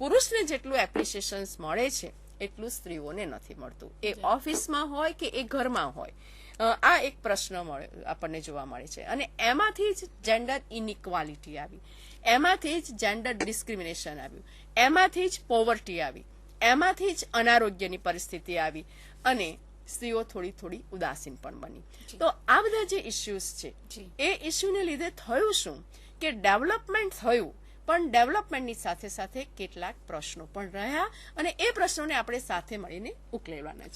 પુરુષને જેટલું એપ્રિશિએશન મળે છે એટલું સ્ત્રીઓને નથી મળતું, એ ઓફિસમાં હોય કે એ ઘરમાં હોય. આ એક પ્રશ્ન આપણને જોવા મળે છે. અને એમાંથી જ જેન્ડર ઇનઇક્વાલિટી આવી, એમાંથી જ જેન્ડર ડિસ્ક્રિમિનેશન આવ્યું, એમાંથી જ પોવર્ટી આવી, એમાંથી જ અનારોગ્યની પરિસ્થિતિ આવી અને સ્ત્રીઓ થોડી થોડી ઉદાસીન પણ બની. તો આ બધા જે ઇસ્યુઝ છે એ ઇસ્યુને લીધે થયું શું કે ડેવલપમેન્ટ થયું, પણ ડેવલપમેન્ટની સાથે સાથે કેટલાક પ્રશ્નો પણ રહ્યા અને એ પ્રશ્નોને આપણે સાથે મળીને ઉકેલવાના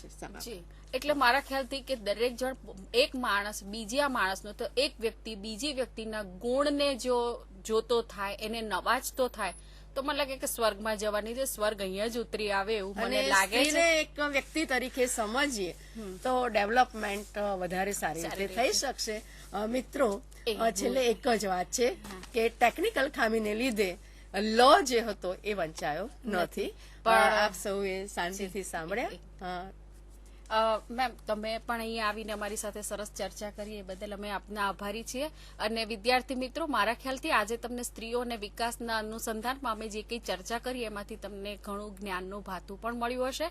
છે. એટલે મારા ખ્યાલથી કે દરેક જણ, એક માણસ બીજા માણસનો, તો એક વ્યક્તિ બીજી વ્યક્તિના ગુણને જો જોતો થાય, એને નવાજતો થાય, તો મને લાગે કે સ્વર્ગમાં જવાની છે, સ્વર્ગ અહીંયા જ ઉતરી આવે એવું મને લાગે છે. એક વ્યક્તિ તરીકે સમજીએ તો ડેવલપમેન્ટ વધારે સારી રીતે થઈ શકશે. મિત્રો, છેલ્લે એક જ વાત છે કે ટેકનિકલ ખામીને લીધે લો જે હતો એ વંચાયો નથી, પણ આપ સૌએ શાંતિથી સાંભળ્યા. મેમ, તમે પણ અહીંયા આવીને અમારી સાથે સરસ ચર્ચા કરી એ બદલ અમે આપના આભારી છીએ. અને વિદ્યાર્થી મિત્રો, મારા ખ્યાલથી આજે તમને સ્ત્રીઓ અને વિકાસના અનુસંધાનમાં અમે જે કંઈ ચર્ચા કરી એમાંથી તમને ઘણું જ્ઞાનનું ભાથું પણ મળ્યું હશે.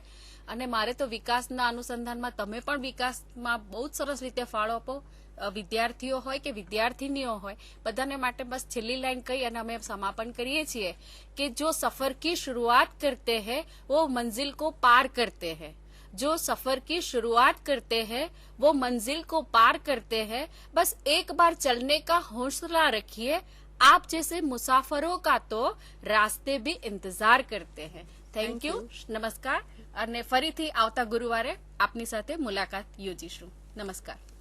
અને મારે તો વિકાસના અનુસંધાનમાં તમે પણ વિકાસમાં બહુ જ સરસ રીતે ફાળો આપો. વિદ્યાર્થીઓ હોય કે વિદ્યાર્થીનીઓ હોય બધાને માટે બસ છેલ્લી લાઈન કહી અને અમે સમાપન કરીએ છીએ કે જો સફર કી શુરુઆત કરતે હૈ वो मंजिल को पार करते हैं जो सफर की शुरुआत करते हैं वो मंजिल को पार करते हैं बस एक बार चलने का हौसला रखिए आप जैसे मुसाफरों का तो रास्ते भी इंतजार करते हैं થેન્ક યુ નમસ્કાર અને ફરીથી આવતા ગુરુવારે આપની સાથે મુલાકાત યોજીશું નમસ્કાર